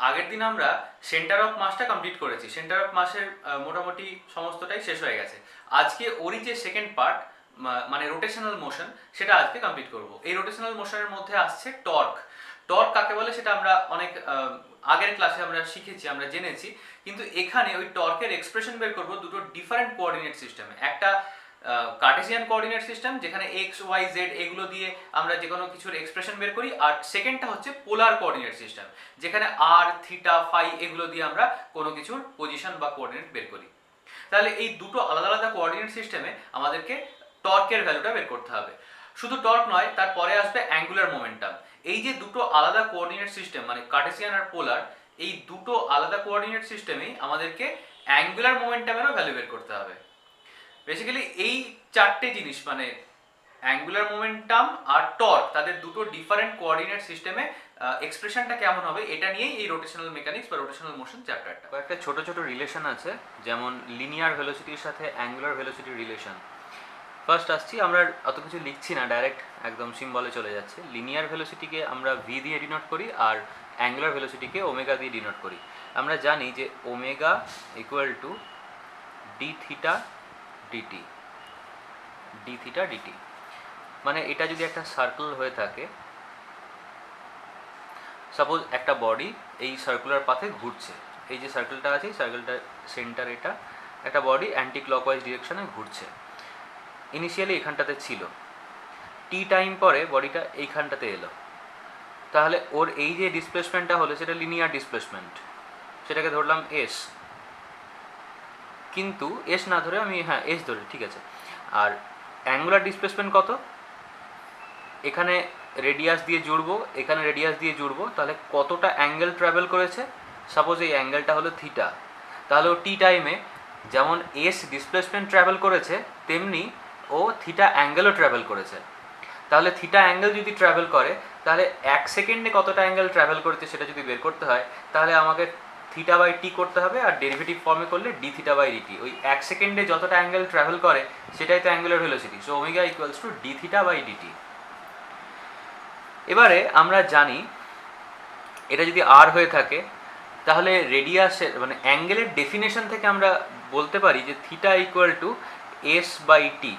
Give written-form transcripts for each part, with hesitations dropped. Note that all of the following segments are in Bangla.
আগের দিন আমরা সেন্টার অফ মাসটা কমপ্লিট করেছি। সেন্টার অফ মাসের মোটামুটি সমস্তটাই শেষ হয়ে গেছে। আজকে ওরই যে সেকেন্ড পার্ট, মানে রোটেশনাল মোশন, সেটা আজকে কমপ্লিট করব। এই রোটেশনাল মোশনের মধ্যে আসছে টর্ক। টর্ক কাকে বলে সেটা আমরা অনেক আগের ক্লাসে আমরা শিখেছি, আমরা জেনেছি। কিন্তু এখানে ওই টর্কের এক্সপ্রেশন বের করব দুটো ডিফারেন্ট কোঅর্ডিনেট সিস্টেমে। একটা কার্টেসিয়ান কোঅর্ডিনেট সিস্টেম, যেখানে এক্স ওয়াই জেড এগুলো দিয়ে আমরা যে কোনো কিছুর এক্সপ্রেশন বের করি। আর সেকেন্ডটা হচ্ছে পোলার কোঅর্ডিনেট সিস্টেম, যেখানে আর থিটা ফাই এগুলো দিয়ে আমরা কোনো কিছুর পজিশন বা কোঅর্ডিনেট বের করি। তাহলে এই দুটো আলাদা আলাদা কোঅর্ডিনেট সিস্টেমে আমাদেরকে টর্কের ভ্যালুটা বের করতে হবে। শুধু টর্ক নয়, তারপরে আসবে অ্যাঙ্গুলার মোমেন্টাম। এই যে দুটো আলাদা কোঅর্ডিনেট সিস্টেম, মানে কার্টেসিয়ান আর পোলার, এই দুটো আলাদা কোঅর্ডিনেট সিস্টেমেই আমাদেরকে অ্যাঙ্গুলার মোমেন্টামেরও ভ্যালু বের করতে হবে। বেসিক্যালি এই চারটে জিনিস, মানে অ্যাঙ্গুলার মোমেন্টাম আর টর্ক, তাদের দুটো ডিফারেন্ট কোঅর্ডিনেট সিস্টেমে এক্সপ্রেশনটা কেমন হবে, এটা নিয়েই এই রোটেশনাল মেকানিক্স বা রোটেশনাল মোশন চ্যাপ্টারটা। কয়েকটা ছোট ছোট রিলেশন আছে, যেমন লিনিয়ার ভেলোসিটির সাথে অ্যাঙ্গুলার ভেলোসিটির রিলেশন। ফার্স্ট আসছি, আমরা অত কিছু লিখছি না, ডাইরেক্ট একদম সিম্বলে চলে যাচ্ছে। লিনিয়ার ভেলোসিটিকে আমরা ভি দিয়ে ডিনোট করি, আর অ্যাঙ্গুলার ভেলোসিটিকে ওমেগা দিয়ে ডিনোট করি। আমরা জানি যে omega equal to d theta dt, d theta dt. মানে এটা যদি একটা সার্কেল হয়ে থাকে, সাপোজ একটা বডি এই সার্কুলার পাথে ঘুরছে, এই যে সার্কেলটা আছে, সার্কেলটার সেন্টার এটা, একটা বডি অ্যান্টি ক্লকওয়াইজ ডিরেকশনে ঘুরছে। ইনিশিয়ালি এখানটাতে ছিল, টি টাইম পরে বডিটা এইখানটাতে এলো, তাহলে ওর এই যে ডিসপ্লেসমেন্টটা হলো সেটা লিনিয়ার ডিসপ্লেসমেন্ট, সেটাকে ধরলাম এস। কিন্তু এস না ধরে আমি, হ্যাঁ এস ধরে, ঠিক আছে। আর অ্যাঙ্গুলার ডিসপ্লেসমেন্ট কত? এখানে রেডিয়াস দিয়ে জুড়বো, এখানে রেডিয়াস দিয়ে জুড়বো, তাহলে কতটা অ্যাঙ্গেল ট্রাভেল করেছে। সাপোজ এই অ্যাঙ্গেলটা হলো থিটা, তাহলে ও টি টাইমে যেমন এস ডিসপ্লেসমেন্ট ট্রাভেল করেছে, তেমনি ও থিটা অ্যাঙ্গেলও ট্রাভেল করেছে। তাহলে থিটা অ্যাঙ্গেল যদি ট্রাভেল করে, তাহলে এক সেকেন্ডে কতটা অ্যাঙ্গেল ট্রাভেল করেছে সেটা যদি বের করতে হয়, তাহলে আমাকে থিটা বাই টি করতে হবে, আর ডেরিভেটিভ ফর্মে করলে ডি থিটা বাই ডিটি। ওই এক সেকেন্ডে যতটা অ্যাঙ্গেল ট্রাভেল করে সেটাই তো angular velocity. So omega equals to d theta by dt. এবারে আমরা জানি এটা যদি আর হয়ে থাকে, তাহলে রেডিয়াসের মানে অ্যাঙ্গেলের ডেফিনেশন থেকে আমরা বলতে পারি যে theta equal to s by t,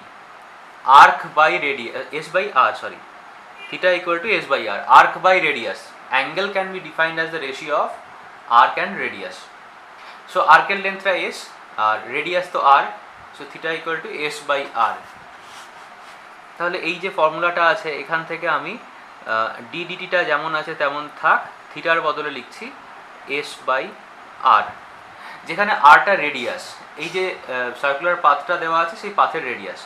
arc by radius, s by r, sorry, theta equal to s by r, arc by radius. Angle can be defined as the ratio of arc and radius. So arc এর length টা s আর radius তো r, so theta equal to s by r. তাহলে এই যে ফর্মুলাটা আছে, এখান থেকে আমি d dt টা যেমন আছে তেমন থাক, থিটার বদলে লিখছি s by r, যেখানে r টা রেডিয়াস। এই যে সার্কুলার পাথটা দেওয়া আছে সেই পাথের রেডিয়াস,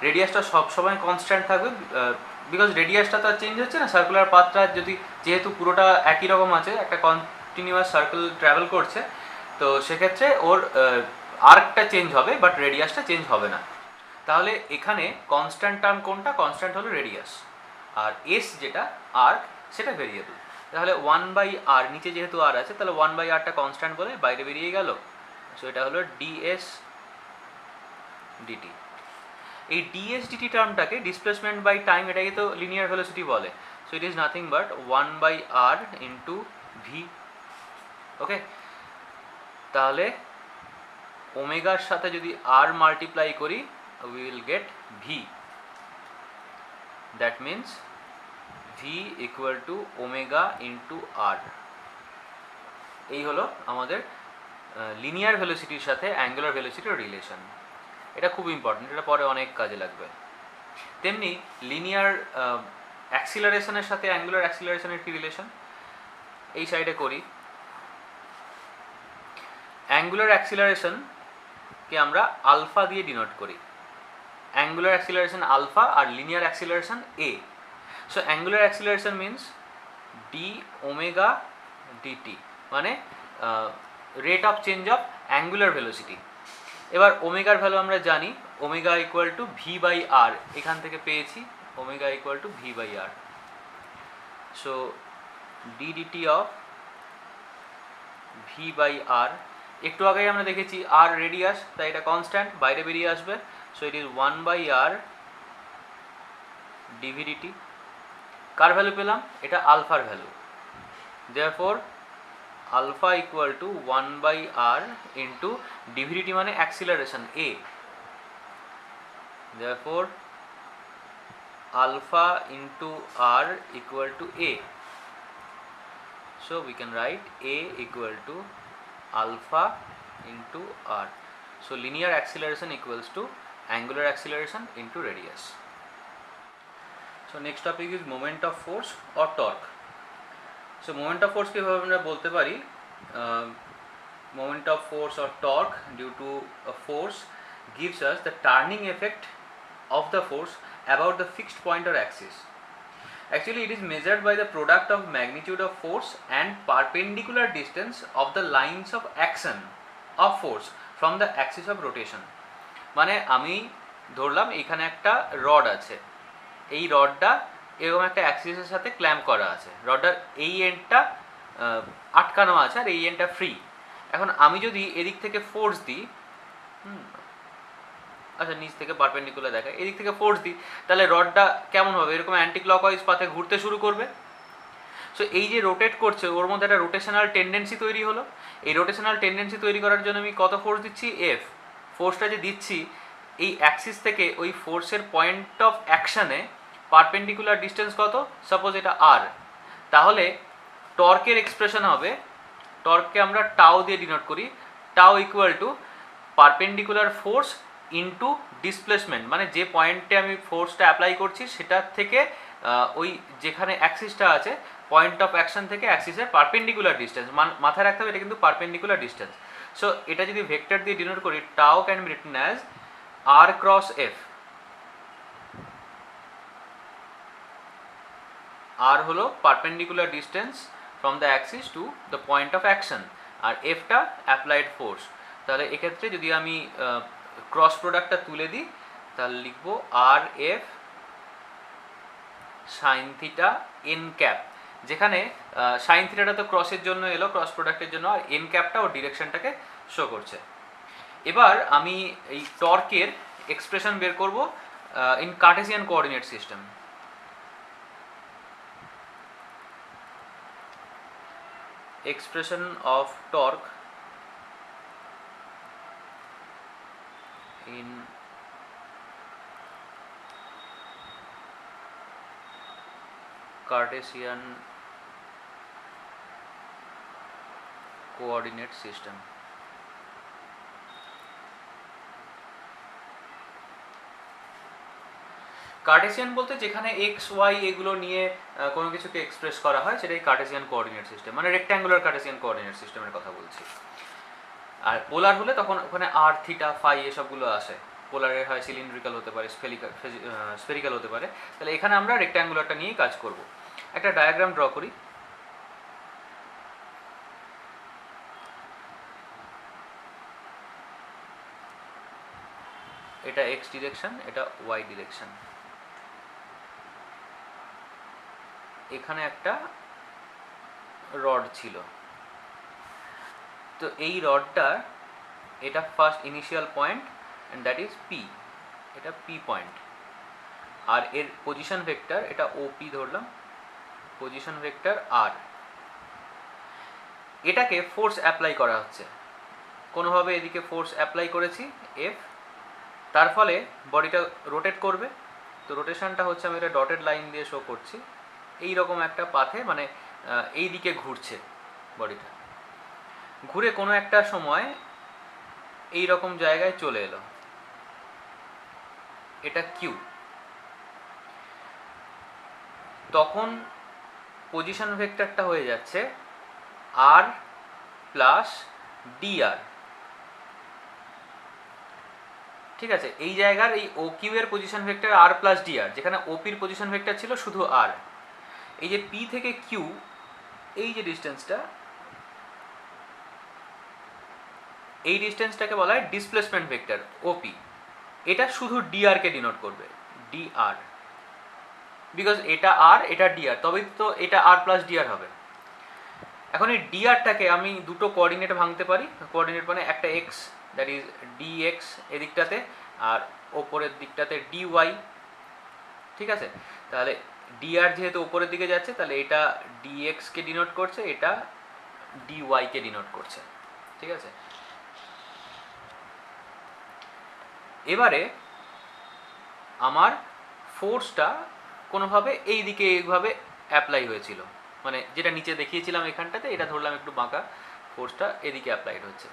রেডিয়াসটা সবসময় কনস্ট্যান্ট থাকবে, বিকজ রেডিয়াসটা তো আর চেঞ্জ হচ্ছে না। সার্কুলার পাথটা যদি, যেহেতু পুরোটা একই রকম আছে, একটা কন্টিনিউয়াস সার্কেল ট্রাভেল করছে, তো সেক্ষেত্রে ওর আর্কটা চেঞ্জ হবে, বাট রেডিয়াসটা চেঞ্জ হবে না। তাহলে এখানে কনস্ট্যান্ট টার্ম কোনটা? কনস্ট্যান্ট হলো রেডিয়াস, আর এস যেটা আর্ক সেটা ভেরিয়েবল। তাহলে 1/r, নিচে যেহেতু আর আছে তাহলে 1/rটা কনস্ট্যান্ট বলে বাইরে বেরিয়ে গেল। সো এটা হলো ডিএস ডিটি। এই ডিএস ডিটি টার্মটাকে ডিসপ্লেসমেন্ট বাই টাইম, এটাকে তো লিনিয়ার ভেলোসিটি বলে। So it is nothing but 1/r into V. Okay, তাহলে ওমেগার সাথে যদি আর মাল্টিপ্লাই করি, we will get V. That means V equal to omega into R. এই হলো আমাদের লিনিয়ার ভেলোসিটির সাথে অ্যাঙ্গুলার ভেলোসিটির রিলেশন। এটা খুব ইম্পর্টেন্ট, এটা পরে অনেক কাজে লাগবে। তেমনি লিনিয়ার অ্যাক্সিলারেশনের সাথে অ্যাঙ্গুলার অ্যাক্সিলারেশনের কি রিলেশন, এই সাইডে করি। অ্যাঙ্গুলার অ্যাক্সিলারেশনকে আমরা আলফা দিয়ে ডিনোট করি, অ্যাঙ্গুলার অ্যাক্সিলারেশন আলফা আর linear acceleration a. So angular acceleration means D omega D T, মানে rate of change of angular velocity. এবার ওমেগার ভ্যালু আমরা জানি, omega equal to V by R, এখান থেকে পেয়েছি omega equal to V by R. So D DT of V by R, একটু আগেই আমরা দেখেছি আর রেডিয়াস, তাই এটা কনস্ট্যান্ট, বাইরে বেরিয়ে আসবে। So it is 1/r D V D T. কার ভ্যালু পেলাম? এটা আলফার value. Therefore alpha equal to 1/r into D V D T মানে acceleration a, therefore alpha into r equal to a, so we can write a equal to alpha into r, so linear acceleration equals to angular acceleration into radius. So next topic is moment of force or torque. So moment of force কিভাবে আমরা বলতে পারি, moment of force or torque due to a force gives us the turning effect of the force about the fixed point or axis. Actually it is measured by the product of magnitude of force and perpendicular distance of the lines of action of force from the axis of rotation. মানে আমি ধরলাম এখানে একটা রড আছে, এই রডটা এরকম একটা অ্যাক্সিসের সাথে ক্ল্যাম্প করা আছে, রডটার এই এন্ডটা আটকানো আছে আর এই এন্ডটা ফ্রি। এখন আমি যদি এদিক থেকে ফোর্স দিই, আচ্ছা নিচ থেকে পারপেন্ডিকুলার দেখায়, এদিক থেকে ফোর্স দিই, তাহলে রডটা কেমন হবে, এরকম অ্যান্টি ক্লকওয়াইজ পাথে ঘুরতে শুরু করবে। সো এই যে রোটেট করছে ওর মধ্যে একটা রোটেশনাল টেন্ডেন্সি তৈরি হলো। এই রোটেশনাল টেন্ডেন্সি তৈরি করার জন্য আমি কত ফোর্স দিচ্ছি, এফ। ফোর্সটা যে দিচ্ছি এই অ্যাক্সিস থেকে ওই ফোর্সের পয়েন্ট অফ অ্যাকশানে পারপেন্ডিকুলার ডিস্টেন্স কত, সাপোজ এটা আর, তাহলে টর্কের এক্সপ্রেশন হবে, টর্ককে আমরা টাও দিয়ে ডিনোট করি, টাও equal two perpendicular force into displacement, মানে যে পয়েন্টে আমি ফোর্সটা অ্যাপ্লাই করছি সেটার থেকে ওই যেখানে অ্যাক্সিসটা আছে পয়েন্ট অফ অ্যাকশন থেকে অ্যাক্সিসের পারপেন্ডিকুলার ডিস্টেন্স, মাথায় রাখতে হবে এটা কিন্তু পারপেন্ডিকুলার ডিস্টেন্স। সো এটা যদি ভেক্টর দিয়ে ডিনোট করি, tau can be written as R cross F. R হলো perpendicular distance from the axis to the point of action, আর এফটা অ্যাপ্লাইড ফোর্স। তাহলে এক্ষেত্রে যদি আমি ক্রস প্রোডাক্টটা তুলে দিই তাহলে লিখবো R F sine theta N cap, যেখানে সাইন থিটাটা তো ক্রসের জন্য এলো, ক্রস প্রোডাক্টের জন্য, আর এন ক্যাপটা ও ডিরেকশনটাকে শো করছে। এবার আমি এই টর্কের এক্সপ্রেশন বের করব in Cartesian coordinate system. Expression of torque in Cartesian coordinate system. Cartesian বলতে যেখানে এক্স ওয়াই এগুলো নিয়ে কোনো কিছুকে এক্সপ্রেস করা হয় সেটাই কার্টেসিয়ান কোঅর্ডিনেট সিস্টেম, মানে রেক্ট্যাঙ্গুলার কার্টেসিয়ান কোঅর্ডিনেট সিস্টেমের কথা বলছি। আর পোলার হলে তখন ওখানে আর থিটা ফাই এসবগুলো আসে, পোলারে হয় সিলিন্ড্রিক্যাল হতে পারে, স্ফেরিক্যাল হতে পারে। তাহলে এখানে আমরা রেক্ট্যাঙ্গুলারটা নিয়েই কাজ করব। একটা ডায়াগ্রাম ড্র করি। এটা এক্স ডিরেকশন, এটা ওয়াই ডিরেকশন। এখানে একটা রড ছিল, তো এই রডটা এটা first initial point and that is P, এটা পি পয়েন্ট, আর এর পজিশন ভেক্টর এটা ওপি ধরলাম, পজিশন ভেক্টর আর। এটাকে ফোর্স অ্যাপ্লাই করা হচ্ছে, কোনোভাবে এদিকে ফোর্স অ্যাপ্লাই করেছি এফ, তার ফলে বডিটা রোটেট করবে। তো রোটেশনটা হচ্ছে আমি এটা ডটেড লাইন দিয়ে শো করছি, এই রকম একটা পাথে, মানে এই দিকে ঘুরছে বডিটা, ঘুরে কোনো একটা সময় এই রকম জায়গায় চলে এলো, এটা কিউ। তখন পজিশন ভেক্টরটা হয়ে যাচ্ছে আর প্লাস ডিআর। ঠিক আছে, এই জায়গার এই ও কিউ এর পজিশন ভেক্টর আর প্লাস ডিআর, যেখানে ওপির পজিশন ভেক্টর ছিল শুধু আর। এই যে পি থেকে কিউ এই যে ডিস্টেন্সটা, এই ডিস্টেন্সটাকে বলা হয় ডিসপ্লেসমেন্ট ভেক্টর ওপি। এটা শুধু ডিআর কে ডিনোট করবে, ডিআর, বিকজ এটা আর এটা ডিআর, তবেই তো এটা আর প্লাস ডিআর হবে। এখন এই ডিআরটাকে আমি দুটো কোঅর্ডিনেটে ভাঙতে পারি, কোঅর্ডিনেট মানে একটা এক্স, দ্যাট ইজ ডিএক্স এদিকটাতে, আর ওপরের দিকটাতে ডিওয়াই। ঠিক আছে, তাহলে ডিআর যেহেতু ওপরের দিকে যাচ্ছে তাহলে এটা ডিএক্সকে ডিনোট করছে, এটা ডিওয়াইকে ডিনোট করছে, ঠিক আছে। এবারে আমার ফোর্সটা কোনোভাবে এই দিকে এইভাবে অ্যাপ্লাই হয়েছিল, মানে যেটা নিচে দেখিয়েছিলাম এখানটাতে, এটা ধরলাম একটু বাঁকা, ফোর্সটা এদিকে অ্যাপ্লাইড হচ্ছে।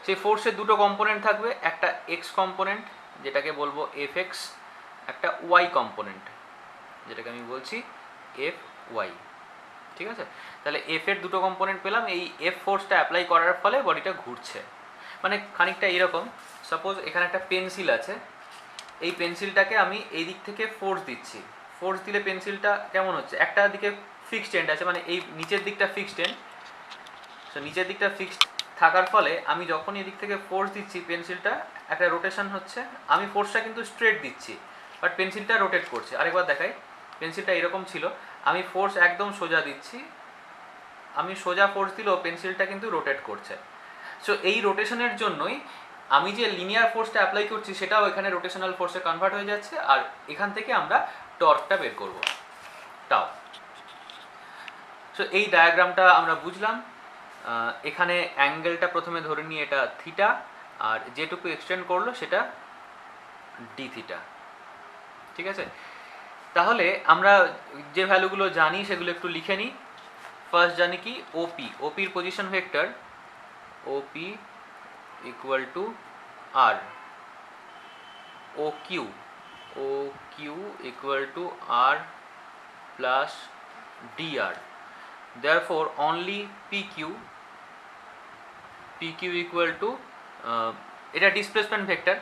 সেই ফোর্সের দুটো কম্পোনেন্ট থাকবে, একটা এক্স কম্পোনেন্ট যেটাকে বলবো এফ এক্স, একটা ওয়াই কম্পোনেন্ট যেটাকে আমি বলছি এফ ওয়াই, ঠিক আছে। তাহলে এফ এর দুটো কম্পোনেন্ট পেলাম, এই এফ ফোর্সটা অ্যাপ্লাই করার ফলে বডিটা ঘুরছে, মানে খানিকটা এরকম। সাপোজ এখানে একটা পেন্সিল আছে, এই পেন্সিলটাকে আমি এই দিক থেকে ফোর্স দিচ্ছি, ফোর্স দিলে পেন্সিলটা কেমন হচ্ছে, একটা দিকে ফিক্সড এন্ড আছে, মানে এই নিচের দিকটা ফিক্সড এন্ড, তো নিচের দিকটা ফিক্সড থাকার ফলে আমি যখন এদিক থেকে ফোর্স দিচ্ছি পেন্সিলটা একটা রোটেশন হচ্ছে, আমি ফোর্সটা কিন্তু স্ট্রেট দিচ্ছি বাট পেন্সিলটা রোটেট করছে। আরেকবার দেখাই, পেন্সিলটা এরকম ছিল, আমি ফোর্স একদম সোজা দিচ্ছি, আমি সোজা ফোর্স দিলেও পেন্সিলটা কিন্তু রোটেট করছে। সো এই রোটেশনের জন্যই আমি যে লিনিয়ার ফোর্সটা অ্যাপ্লাই করছি সেটাও এখানে রোটেশনাল ফোর্সে কনভার্ট হয়ে যাচ্ছে, আর এখান থেকে আমরা টর্কটা বের করব, টাও। সো এই ডায়াগ্রামটা আমরা বুঝলাম। এখানে অ্যাঙ্গেলটা প্রথমে ধরে নিয়ে এটা থিটা, আর যেটুকু এক্সটেন্ড করলো সেটা ডি থিটা, ঠিক আছে। তাহলে আমরা যে ভ্যালুগুলো জানি সেগুলো একটু লিখে নিই। ফার্স্ট জানি কি ওপি, ওপির position vector O P equal to R, O Q equal to R plus dr, therefore only pq equal to, এটা ডিসপ্লেসমেন্ট ভেক্টর।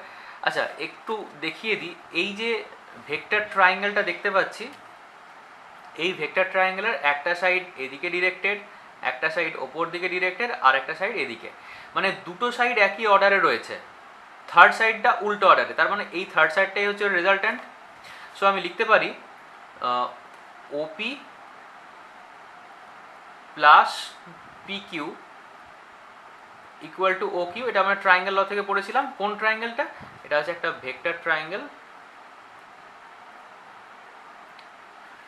আচ্ছা একটু দেখিয়ে দিই, এই যে ভেক্টর ট্রায়াঙ্গেলটা দেখতে পাচ্ছি, এই ভেক্টর ট্রায়াঙ্গেলের একটা সাইড এদিকে ডিরেক্টেড, একটা সাইড ওপর দিকে ডিরেক্টেড, আর একটা সাইড এদিকে, মানে দুটো সাইড একই অর্ডারে রয়েছে, থার্ড সাইডটা উল্টো অর্ডারে, তার মানে এই থার্ড সাইডটাই হচ্ছে রেজাল্ট্যান্ট। সো আমি লিখতে পারি O P plus P Q equal to O Q. এটা আমরা ট্রায়াঙ্গেল ল থেকে পড়েছিলাম। কোন ট্রায়াঙ্গেলটা? এটা হচ্ছে একটা vector triangle,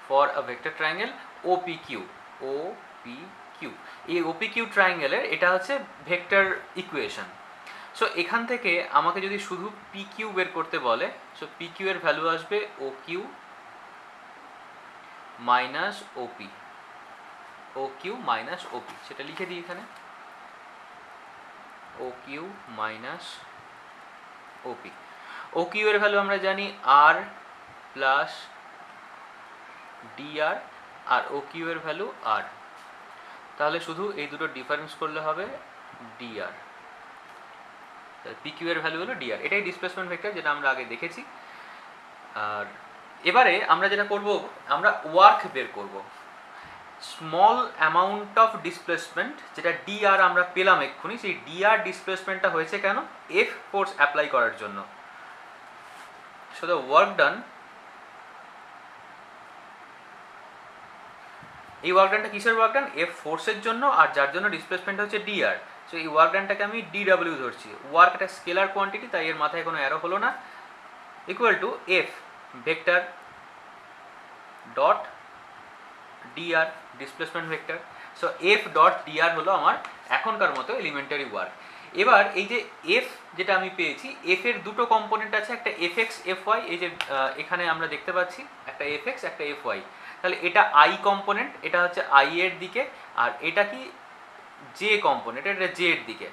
for a vector triangle O P Q. এই ওপিকিউ ট্রায়াঙ্গেলের এটা হচ্ছে ভেক্টর ইকুয়েশন। সো এখান থেকে আমাকে যদি শুধু পিকিউ বের করতে বলে, সো পিকিউ এর ভ্যালু আসবে ও কিউ মাইনাস ওপি, ও কিউ মাইনাস ওপি, সেটা লিখে দিই এখানে, ও কিউ মাইনাস ওপি। ও কিউ এর ভ্যালু আমরা জানি আর প্লাস ডিআর, আর ও কিউ এর ভ্যালু আর, তাহলে শুধু এই দুটো ডিফারেন্স করলে হবে ডিআর, পিকিউ এর ভ্যালু হলো ডিআর। এটাই ডিসপ্লেসমেন্ট ভেক্টর যেটা আমরা আগে দেখেছি। আর এবারে আমরা যেটা করব, আমরা ওয়ার্ক বের করব, স্মল অ্যামাউন্ট অফ ডিসপ্লেসমেন্ট, যেটা ডিআর আমরা পেলাম এক্ষুনি, সেই ডিআর ডিসপ্লেসমেন্টটা হয়েছে কেন? এফ ফোর্স অ্যাপ্লাই করার জন্য। সো দ্য ওয়ার্ক ডান, এই ওয়ার্ক ডানটা কিসের ওয়ার্ক ডান? এফ ফোর্সের জন্য, আর যার জন্য ডিসপ্লেসমেন্ট হচ্ছে ডিআর। সো এই ওয়ার্ক ডানটাকে আমি ডিডাব্লিউ ধরছি। ওয়ার্ক একটা স্কেলার কোয়ান্টিটি, তাই এর মাথায় কোনো অ্যারো হলো না, equal to f vector dot dr, displacement vector. So f dot dr হলো আমার এখনকার মতো এলিমেন্টারি ওয়ার্ক। এবার এই যে এফ যেটা আমি পেয়েছি, এফ এর দুটো কম্পোনেন্ট আছে, একটা এফ এক্স এফ ওয়াই, এই যে এখানে আমরা দেখতে পাচ্ছি একটা এফ এক্স একটা এফ ওয়াই। তাহলে এটা আই কম্পোনেন্ট, এটা হচ্ছে আই এর দিকে, আর এটা কি জে কম্পোনেন্ট, এটা জে এর দিকে।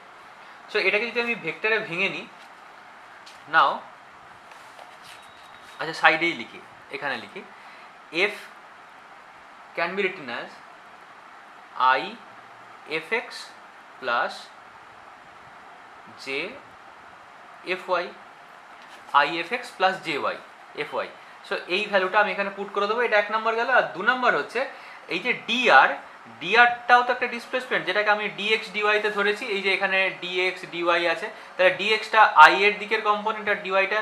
সো এটাকে যদি আমি ভেক্টরে ভেঙে নিই, নাও আচ্ছা সাইডেই লিখি, এখানে লিখি F can be written as I fx plus j fy, I fx plus jy fy। So এই ভ্যালুটা আমি এখানে পুট করে দেবো, এটা এক নম্বর গেল। আর দু নম্বর হচ্ছে এই যে ডিআর, ডিআরটাও তো একটা ডিসপ্লেসমেন্ট, যেটাকে আমি ডিএক্স ডিওয়াইতে ধরেছি, এই যে এখানে ডিএক্স ডিওয়াই আছে, তাহলে ডিএক্সটা আই এর দিকের কম্পোনেন্ট আর ডিওয়াইটা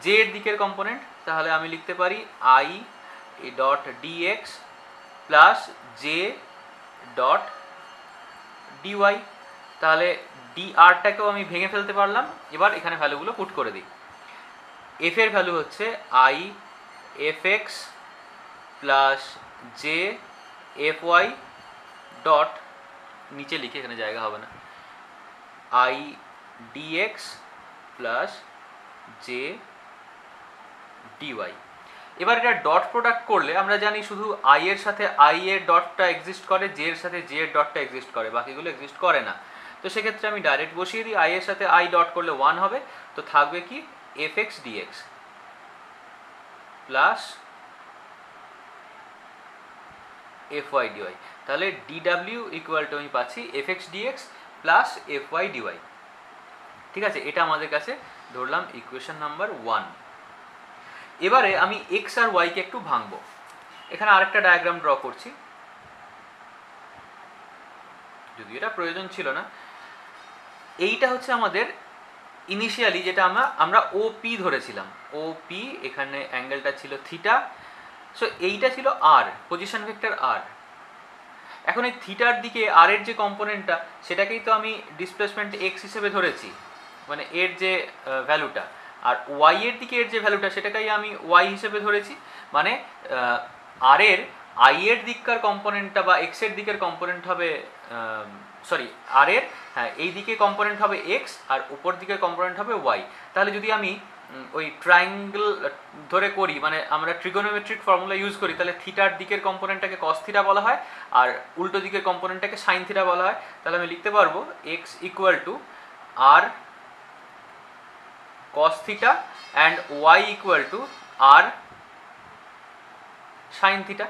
জে এর দিকের কম্পোনেন্ট। তাহলে আমি লিখতে পারি i dot dx plus j dot dy. তাহলে ডিআরটাকেও আমি ভেঙে ফেলতে পারলাম। এবার এখানে ভ্যালুগুলো পুট করে দিই। এফ এর ভ্যালু হচ্ছে i f x plus j f y dot নিচে লিখি, এখানে জায়গা হবে না, i dx plus j dy. এবার এটা ডট প্রোডাক্ট করলে আমরা জানি শুধু আই এর সাথে আই এর ডটটা এক্সিস্ট করে, জে এর সাথে জে এর ডটটা এক্সিস্ট করে, বাকিগুলো এক্সিস্ট করে না। তো সেক্ষেত্রে আমি ডাইরেক্ট বসিয়ে দিই, আই এর সাথে আই ডট করলে 1 হবে, তো থাকবে কি f x dx plus f y dy. তাহলে ডিডাব্লিউ ইকুয়াল টু আমি পাচ্ছি f x dx plus f y dy. ঠিক আছে, এটা আমাদের কাছে ধরলাম ইকুয়েশন নাম্বার 1। এবারে আমি এক্স আর ওয়াইকে একটু ভাঙবো। এখানে আরেকটা ডায়াগ্রাম ড্র করছি, যদিও এটা প্রয়োজন ছিল না। এইটা হচ্ছে আমাদের ইনিশিয়ালি যেটা আমরা ওপি ধরেছিলাম, ওপি, এখানে অ্যাঙ্গেলটা ছিল থিটা, সো এইটা ছিল আর, পজিশন ভেক্টর আর। এখন এই থিটার দিকে আর এর যে কম্পোনেন্টটা সেটাকেই তো আমি ডিসপ্লেসমেন্ট এক্স হিসেবে ধরেছি, মানে এর যে ভ্যালুটা, আর ওয়াই এর দিকে এর যে ভ্যালুটা সেটাকেই আমি ওয়াই হিসেবে ধরেছি। মানে আর এর আই এর দিককার কম্পোনেন্টটা বা এক্স এর দিকের কম্পোনেন্ট হবে, সরি আর এর, হ্যাঁ, এই দিকে কম্পোনেন্ট হবে এক্স আর উপর দিকের কম্পোনেন্ট হবে ওয়াই। তাহলে যদি আমি ওই ট্রায়াঙ্গেল ধরে করি, মানে আমরা ট্রিগোনোমেট্রিক ফর্মুলা ইউজ করি, তাহলে থিটার দিকের কম্পোনেন্টটাকে কস থিটা বলা হয় আর উল্টো দিকের কম্পোনেন্টটাকে সাইন থিটা বলা হয়। তাহলে আমি লিখতে পারবো x equal to r cos theta and y equal to r sin theta।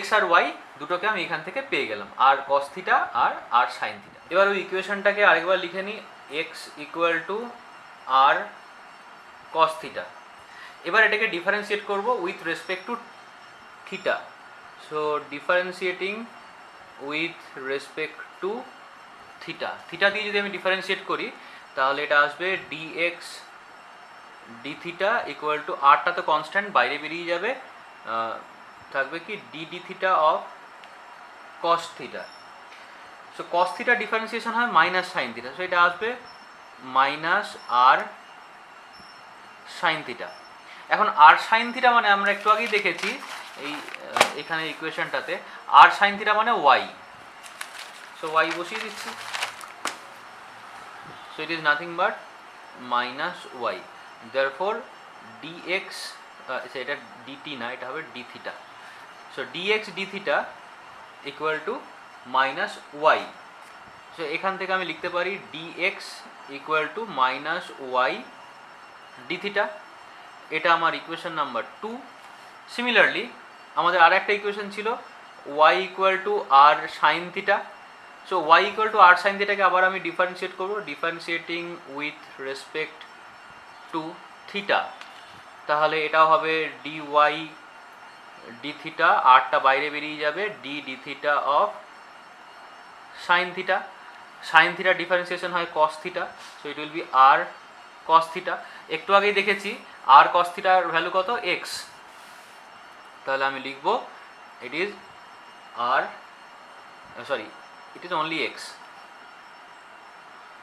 x R y দুটোকে আমি এখান থেকে পেয়ে গেলাম, r cos theta আর r sin theta। এবার ওই ইকুয়েশনটাকে আরেকবার লিখে নিই, x equal to r cos theta। এবার এটাকে ডিফারেন্সিয়েট করব with respect two theta. So differentiating with respect two theta, theta দিয়ে যদি আমি ডিফারেন্সিয়েট করি তাহলে এটা আসবে dx D theta equal two, আরটা তো কনস্ট্যান্ট বাইরে বেরিয়ে যাবে, থাকবে কি D d theta of cos theta. So cos theta differentiation হয় মাইনাস সাইন থিটা, সো এটা আসবে মাইনাস আর সাইন থিটা। এখন আর সাইন থিটা মানে আমরা একটু আগেই দেখেছি এই এখানে ইকুয়েশনটাতে, আর সাইন থিটা মানে ওয়াই, সো ওয়াই বসিয়ে দিচ্ছি। So it is nothing but minus y. therefore dx এটা dt না, এটা হবে d theta। so dx d theta equal to minus y। so এখান থেকে আমি লিখতে পারি dx equal to minus y d theta। এটা আমার ইকুয়েশন নাম্বার 2। সিমিলারলি আমাদের আর একটা ইকুয়েশন ছিল y equal to r sin theta। so y equal to r sin theta কে আবার আমি ডিফারেন্সিয়েট করব, differentiating with respect two theta. তাহলে এটাও হবে dy ডি থিটা, আরটা বাইরে বেরিয়ে যাবে, d d theta of sine theta. Sine theta differentiation হয় cos theta, so it will be r cos theta. একটু আগেই দেখেছি আর কস থিটার ভ্যালু কত, এক্স। তাহলে আমি লিখব it is r, sorry it is only x.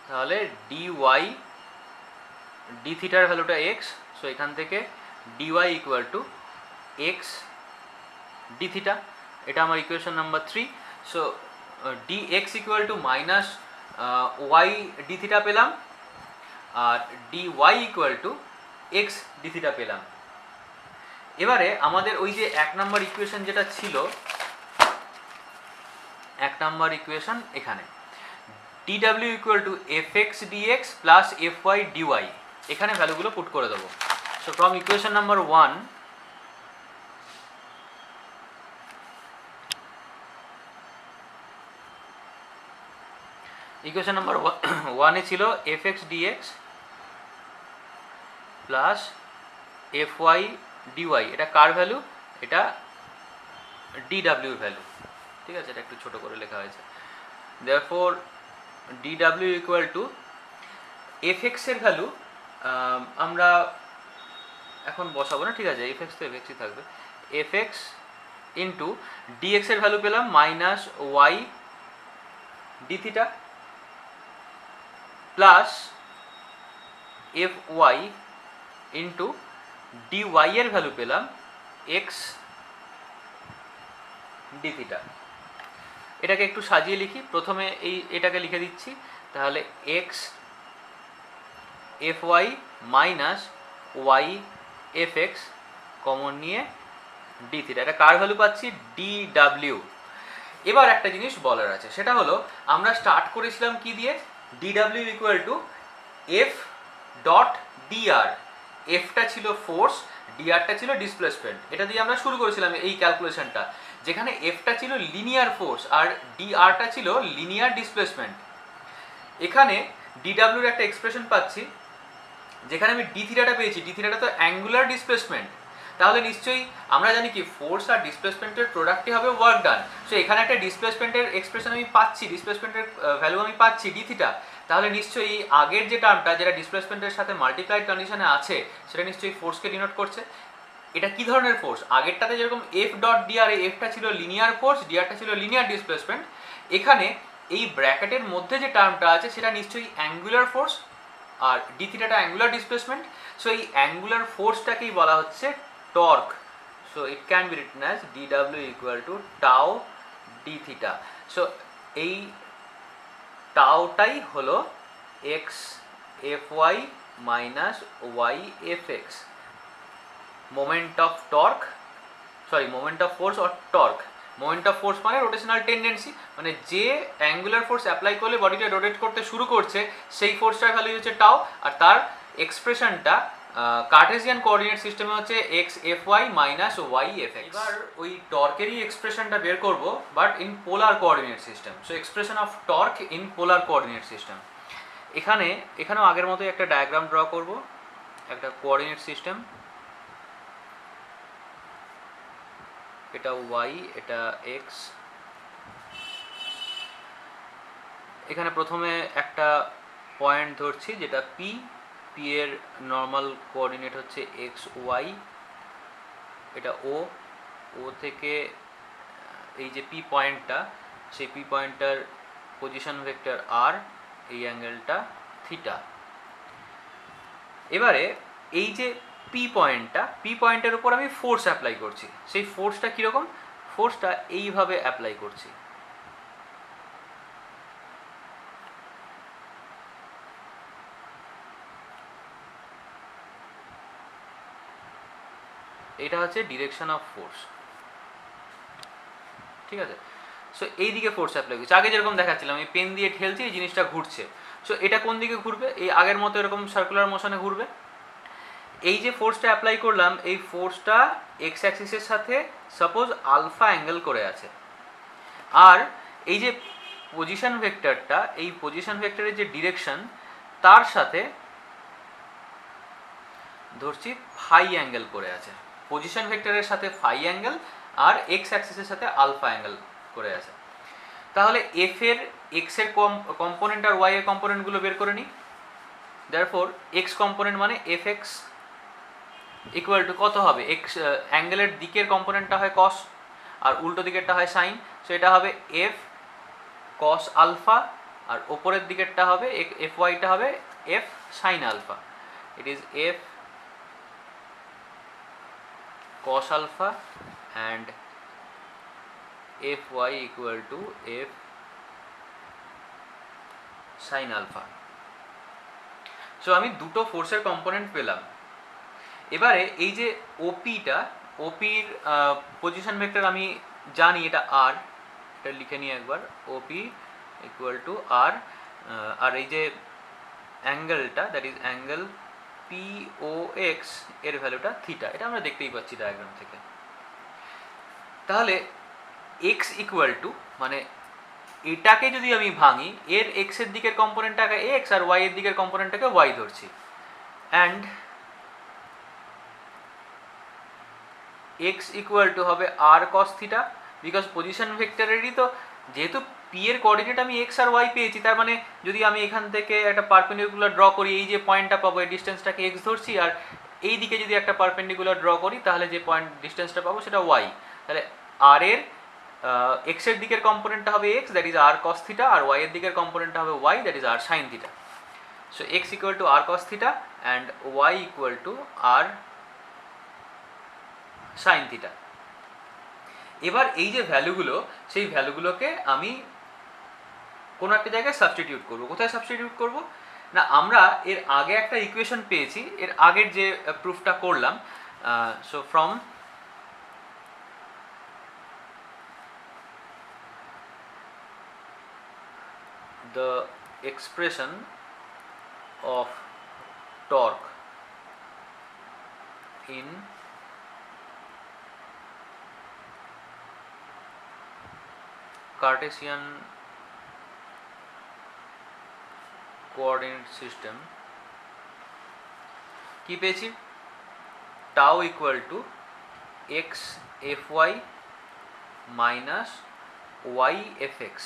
তাহলে dy ডি থিটার ভ্যালুটা এক্স, সো এখান থেকে dy equal to x d theta. এটা আমার equation number 3। So d x equal to minus y d theta পেলাম, আর d y equal to x d theta পেলাম। এবারে আমাদের ওই যে 1 নম্বর ইকুয়েশন যেটা ছিল, 1 নম্বর ইকুয়েশন এখানে dw equal to fx dx plus fy dy, এখানে ভ্যালুগুলো পুট করে দেবো। So from equation number 1, equation number 1 এ ছিল fx dx plus fy dy, এটা কার ভ্যালু, এটা dw এর ভ্যালু। ঠিক আছে, এটা একটু ছোট করে লেখা হয়েছে। therefore dw equal to fx এর ভ্যালু আমরা এখন বসাবো না, ঠিক আছে, fx তো fx ই থাকবে, fx ইন্টু dx এর ভ্যালু পেলাম minus y d theta plus fy into dy এর ভ্যালু পেলাম x ডি থিটা। এটাকে একটু সাজিয়ে লিখি, প্রথমে এটাকে লিখে দিচ্ছি, তাহলে x f y minus y f x common নিয়ে ডি থিটা, এটা কার ভ্যালু পাচ্ছি ডি ডাব্লিউ। এবার একটা জিনিস বলার আছে, সেটা হলো আমরা স্টার্ট করেছিলাম কি দিয়ে, ডি ডাব্লিউ equal to f dot dr, এফটা ছিল ফোর্স, ডিআরটা ছিল ডিসপ্লেসমেন্ট, এটা দিয়ে আমরা শুরু করেছিলাম এই ক্যালকুলেশনটা, যেখানে এফটা ছিল লিনিয়ার ফোর্স আর ডিআরটা ছিল লিনিয়ার ডিসপ্লেসমেন্ট। এখানে ডিডাব্লিউর একটা এক্সপ্রেশন পাচ্ছি, যেখানে আমি ডি থিটাটা পেয়েছি, ডি থিটাটা তো অ্যাঙ্গুলার ডিসপ্লেসমেন্ট, তাহলে নিশ্চয়ই আমরা জানি কি ফোর্স আর ডিসপ্লেসমেন্টের প্রোডাক্টই হবে ওয়ার্ক ডান। সো এখানে একটা ডিসপ্লেসমেন্টের এক্সপ্রেশন আমি পাচ্ছি, ডিসপ্লেসমেন্টের ভ্যালু আমি পাচ্ছি ডি থিটা, তাহলে নিশ্চয়ই আগের যে টার্মটা যেটা ডিসপ্লেসমেন্টের সাথে মাল্টিপ্লাইড কন্ডিশনে আছে সেটা নিশ্চয়ই ফোর্সকে ডিনোট করছে। এটা কি ধরনের ফোর্স, আগেরটাতে যেরকম এফ ডট ডিআর, এফটা ছিল লিনিয়ার ফোর্স, ডিআরটা ছিল লিনিয়ার ডিসপ্লেসমেন্ট, এখানে এই ব্র্যাকেটের মধ্যে যে টার্মটা আছে সেটা নিশ্চয়ই অ্যাঙ্গুলার ফোর্স, আর ডি থিটাটা অ্যাঙ্গুলার ডিসপ্লেসমেন্ট। সো এই অ্যাঙ্গুলার ফোর্সটাকেই বলা হচ্ছে torque. So it can be written as ডিডাব্লিউ equal to tau d theta. So এই টাওটাই হলো x f y minus y f x, moment of torque, sorry moment of force or torque. Moment of force মানে রোটেশনাল টেন্ডেন্সি, মানে যে অ্যাঙ্গুলার ফোর্স অ্যাপ্লাই করলে বডিটা রোটেট করতে শুরু করছে সেই ফোর্সটার ভ্যালু হচ্ছে টাও, আর তার এক্সপ্রেশনটা কার্টেসিয়ান কোঅর্ডিনেট সিস্টেমে হচ্ছে x f y minus y f x. এবার ওই টর্কেরই এক্সপ্রেশনটা বের করব, but in polar coordinate system. So expression of torque in polar coordinate system. এখানেও আগের মতোই একটা ডায়াগ্রাম ড্র করব, একটা কোঅর্ডিনেট সিস্টেম, এটা ওয়াই, এটা এক্স। এখানে প্রথমে একটা পয়েন্ট ধরছি যেটা পি, পি এর নর্মাল কোঅর্ডিনেট হচ্ছে এক্স ওয়াই, এটা ও, ও থেকে এই যে পি পয়েন্টটা, সেই পি পয়েন্টটার পজিশন ভেক্টর আর, এই অ্যাঙ্গেলটা থিটা। এবারে এই যে পি পয়েন্টটা, পি পয়েন্টের উপর আমি ফোর্স অ্যাপ্লাই করছি, সেই ফোর্সটা কীরকম, ফোর্সটা এইভাবে অ্যাপ্লাই করছি, এটা হচ্ছে ডিরেকশন অফ ফোর্স, ঠিক আছে। সো এই দিকে ফোর্স অ্যাপ্লাই করছে, আগে যেরকম দেখাচ্ছিলাম এই পেন দিয়ে ঠেলছি, এই জিনিসটা ঘুরছে। সো এটা কোন দিকে ঘুরবে, এই আগের মতো এরকম সার্কুলার মোশনে ঘুরবে। এই যে ফোর্সটা অ্যাপ্লাই করলাম, এই ফোর্সটা এক্স অ্যাক্সিসের সাথে সাপোজ আলফা অ্যাঙ্গেল করে আছে, আর এই যে পজিশন ভেক্টরটা, এই পজিশন ভেক্টরের যে ডিরেকশন তার সাথে ধরছি ফাই অ্যাঙ্গেল করে আছে, পজিশন ভেক্টরের সাথে ফাই অ্যাঙ্গেল আর এক্স অ্যাক্সিসের সাথে আলফা অ্যাঙ্গেল করে আছে। তাহলে এফ এর এক্স এর কম্পোনেন্ট আর ওয়াই এর কম্পোনেন্টগুলো বের করে নিই। দেয়ারফর এক্স কম্পোনেন্ট মানে এফ এক্স ইকুয়াল টু কত হবে, এক্স অ্যাঙ্গেলের দিকের কম্পোনেন্টটা হয় কস আর উল্টো দিকেরটা হয় সাইন, সো এটা হবে এফ কস আলফা, আর ওপরের দিকেরটা হবে এফ ওয়াইটা হবে f sine alpha. It is f cos alpha and fy equal to f sin alpha. So আমি দুটো ফোর্সের কম্পোনেন্ট পেলাম। এবারে এই যে ওপিটা, ওপির পজিশন ভেক্টর আমি জানি এটা আর, এটা লিখে নিই একবার, ওপি ইকুয়াল টু আর, আর এই যে অ্যাঙ্গেলটা দ্যাট ইজ অ্যাঙ্গেল POX এর ভ্যালুটা থিটা, এটা আমরা দেখতেই পাচ্ছি ডায়াগ্রাম থেকে। তাহলে x ইকুয়াল টু মানে এটাকে যদি আমি ভাঙি, এর x এর দিকের কম্পোনেন্টটাকে x আর y এর দিকের কম্পোনেন্টটাকে y ধরছি, অ্যান্ড x ইকুয়াল টু হবে r cos theta, because position ভেক্টরেরই তো, যেহেতু পি এর কোঅর্ডিনেট আমি এক্স আর ওয়াই পেয়েছি, তার মানে যদি আমি এখান থেকে একটা পারপেন্ডিকুলার ড্র করি, এই যে পয়েন্টটা পাবো এই ডিস্টেন্সটাকে এক্স ধরছি, আর এই দিকে যদি একটা পারপেন্ডিকুলার ড্র করি তাহলে যে পয়েন্ট ডিস্টেন্সটা পাবো সেটা ওয়াই। তাহলে আর এর এক্স এর দিকের কম্পোনেন্টটা হবে x, that is r cos theta, আর ওয়াই এর দিকের কম্পোনেন্টটা হবে y, that is r sine theta. So x equal to r cos theta and y equal to r sine theta. এবার এই যে ভ্যালুগুলো, সেই ভ্যালুগুলোকে আমি কোনো একটা জায়গায় সাবস্টিটিউট করব। কোথায় সাবস্টিটিউট করব না, আমরা এর আগে একটা ইকুয়েশন পেয়েছি, এর আগের যে প্রুফটা করলাম। So from the expression of torque in Cartesian coordinate system কি পেয়েছি, tau equal to x f y minus y f x.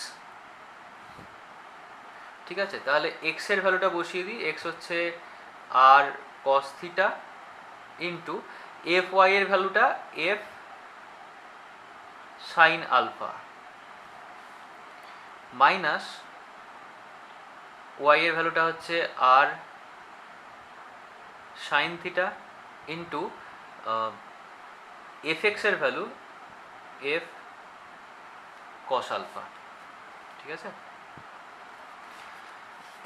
ঠিক আছে, তাহলে এক্স এর ভ্যালুটা বসিয়ে দিই, এক্স হচ্ছে r cos theta into f y এর ভ্যালুটা f sine alpha minus y এর ভ্যালুটা হচ্ছে r sine theta into f x এর ভ্যালু এফ কস আলফা। ঠিক আছে,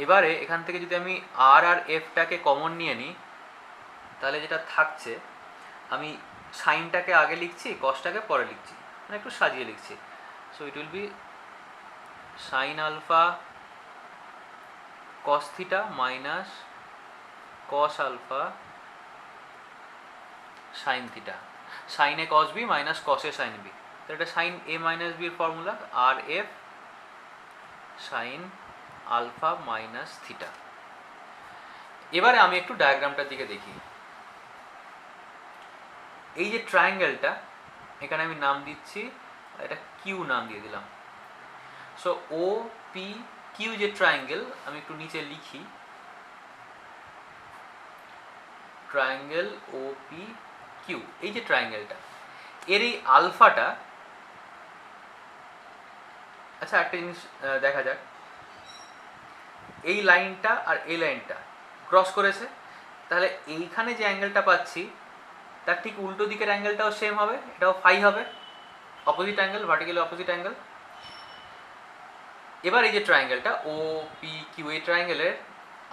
এবারে এখান থেকে যদি আমি আর আর এফটাকে কমন নিয়ে নিই, তাহলে যেটা থাকছে, আমি সাইনটাকে আগে লিখছি, কসটাকে পরে লিখছি, মানে একটু সাজিয়ে লিখছি। So it will be sine alpha cos theta minus cos alpha sine theta, সাইনে কস বি মাইনাস কসে সাইন বি। তো এটা সাইন এ মাইনাস বির formula, r F sine alpha minus theta. এবারে আমি একটু ডায়াগ্রামটার দিকে দেখি। এই যে ট্রায়াঙ্গেলটা, এখানে আমি নাম দিচ্ছি, এটা কিউ নাম দিয়ে দিলাম। সো ও পি কিউ যে ট্রায়াঙ্গেল, আমি একটু নিচে লিখি, ট্রায়াঙ্গেল ও পি কিউ, এই যে ট্রায়াঙ্গেলটা, এর এই আলফাটা, আচ্ছা একটা জিনিস দেখা যাক, এই লাইনটা আর এই লাইনটা ক্রস করেছে, তাহলে এইখানে যে অ্যাঙ্গেলটা পাচ্ছি তার ঠিক উল্টো দিকের অ্যাঙ্গেলটাও সেম হবে, এটাও ফাই হবে, opposite angle, vertically opposite angle. এবার এই যে ট্রায়াঙ্গেলটা ও পি কিউ, এই ট্রায়াঙ্গেলের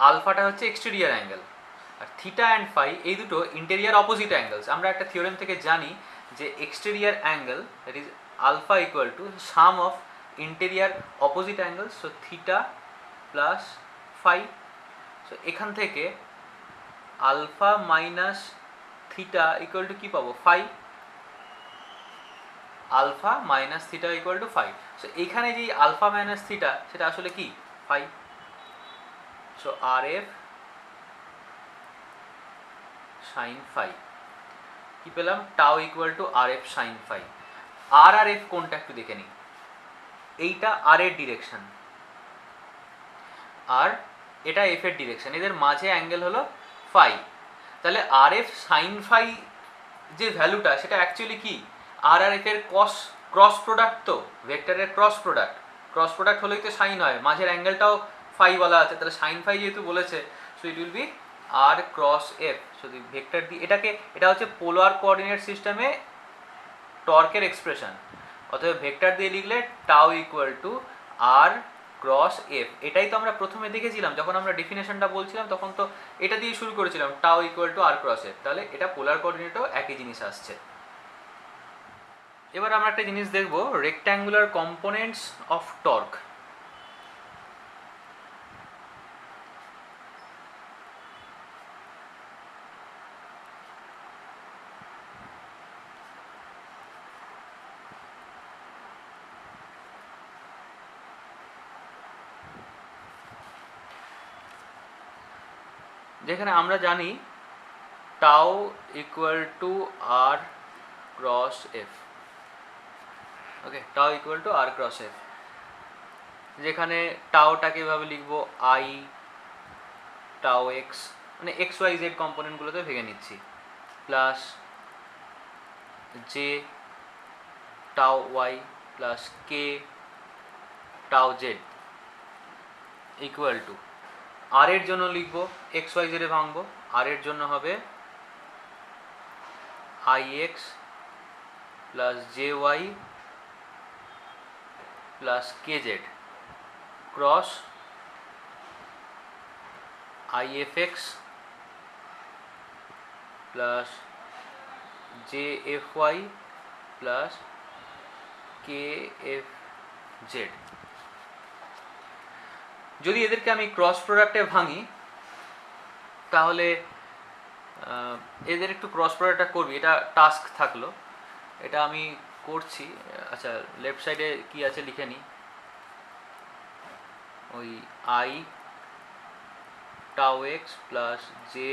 আলফাটা হচ্ছে এক্সটেরিয়ার অ্যাঙ্গেল, আর থিটা অ্যান্ড ফাই এই দুটো ইন্টেরিয়ার অপোজিট অ্যাঙ্গেলস। আমরা একটা থিওরেম থেকে জানি যে exterior angle, that is alpha equal to sum of interior opposite angles, so theta plus phi. So এখান থেকে alpha minus theta equal to কী পাবো, phi, alpha minus theta equal to phi. So এইখানে যে আলফা মাইনাস থিটা, সেটা আসলে কি, phi. So r F sine phi, কি পেলাম, tau equal to r F sine phi. আর আর এফ কোনটা একটু দেখে নিই, এইটা আর এর ডিরেকশন আর এটা এফ এর ডিরেকশন, এদের মাঝে অ্যাঙ্গেল হলো ফাই। তাহলে আর এফ সাইন ফাই যে ভ্যালুটা, সেটা অ্যাকচুয়ালি কি, আর আর এফ এর ক্রস প্রোডাক্ট, তো ভেক্টরের ক্রস প্রোডাক্ট হলেই তো সাইন হয়, মাঝের অ্যাঙ্গেলটাও ফাই বলা আছে, তাহলে সাইন ফাই যেহেতু বলেছে, so it will be r cross f. যদি ভেক্টর দিয়ে এটাকে, এটা হচ্ছে পোলার কোঅর্ডিনেট সিস্টেমে টর্কের এক্সপ্রেশন, অতএব ভেক্টর দিয়ে লিখলে tau equal to r cross f. এটাই তো আমরা প্রথমে দেখেছিলাম, যখন আমরা ডেফিনেশনটা বলছিলাম তখন তো এটা দিয়ে শুরু করেছিলাম, tau equal to r cross f, তাহলে এটা পোলার কোঅর্ডিনেটেও একই জিনিস আসছে। এবার আমরা একটা জিনিস দেখব, রেক্ট্যাঙ্গুলার কম্পোনেন্টস অফ টর্ক। যেখানে আমরা জানি tau equal to r cross f, okay, tau equal to r cross f, যেখানে টাওটাকে এভাবে লিখবো আই টাও এক্স, মানে এক্স ওয়াই জেড কম্পোনেন্টগুলোতে ভেঙে নিচ্ছি, প্লাস জে টাও ওয়াই প্লাস কে টাও জেড ইকুয়াল টু, আর এর জন্য লিখবো এক্স ওয়াই জেডে ভাঙবো, আর এর জন্য হবে i x plus j y plus k z cross i f x plus j f y plus k f z. যদি এদেরকে আমি ক্রস প্রোডাক্টে ভাঙি তাহলে এদের একটু ক্রস প্রোডাক্টটা করবি, এটা টাস্ক থাকলো, এটা আমি করছি। আচ্ছা, লেফট সাইডে কি আছে লিখে নিই, ওই i tau x plus j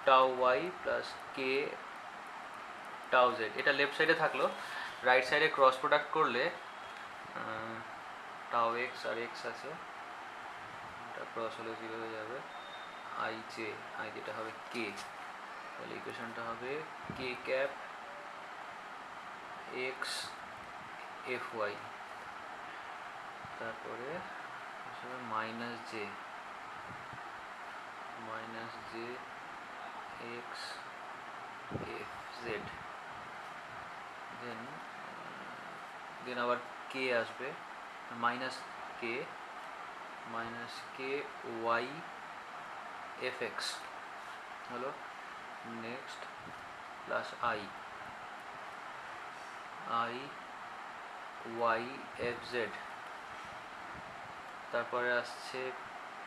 tau y plus k tau z, এটা লেফট সাইডে থাকলো। রাইট সাইডে ক্রস প্রোডাক্ট করলে টাউ এক্স আর এক্স আছে, এটা ক্রস হলে 0 হয়ে যাবে, আই জে, আই যেটা হবে কে, তাহলে ইকুয়েশনটা হবে k cap x f y, তারপরে minus j x f z, then আবার কে আসবে, minus k y f x হলো, next plus i y f z, তারপরে আসছে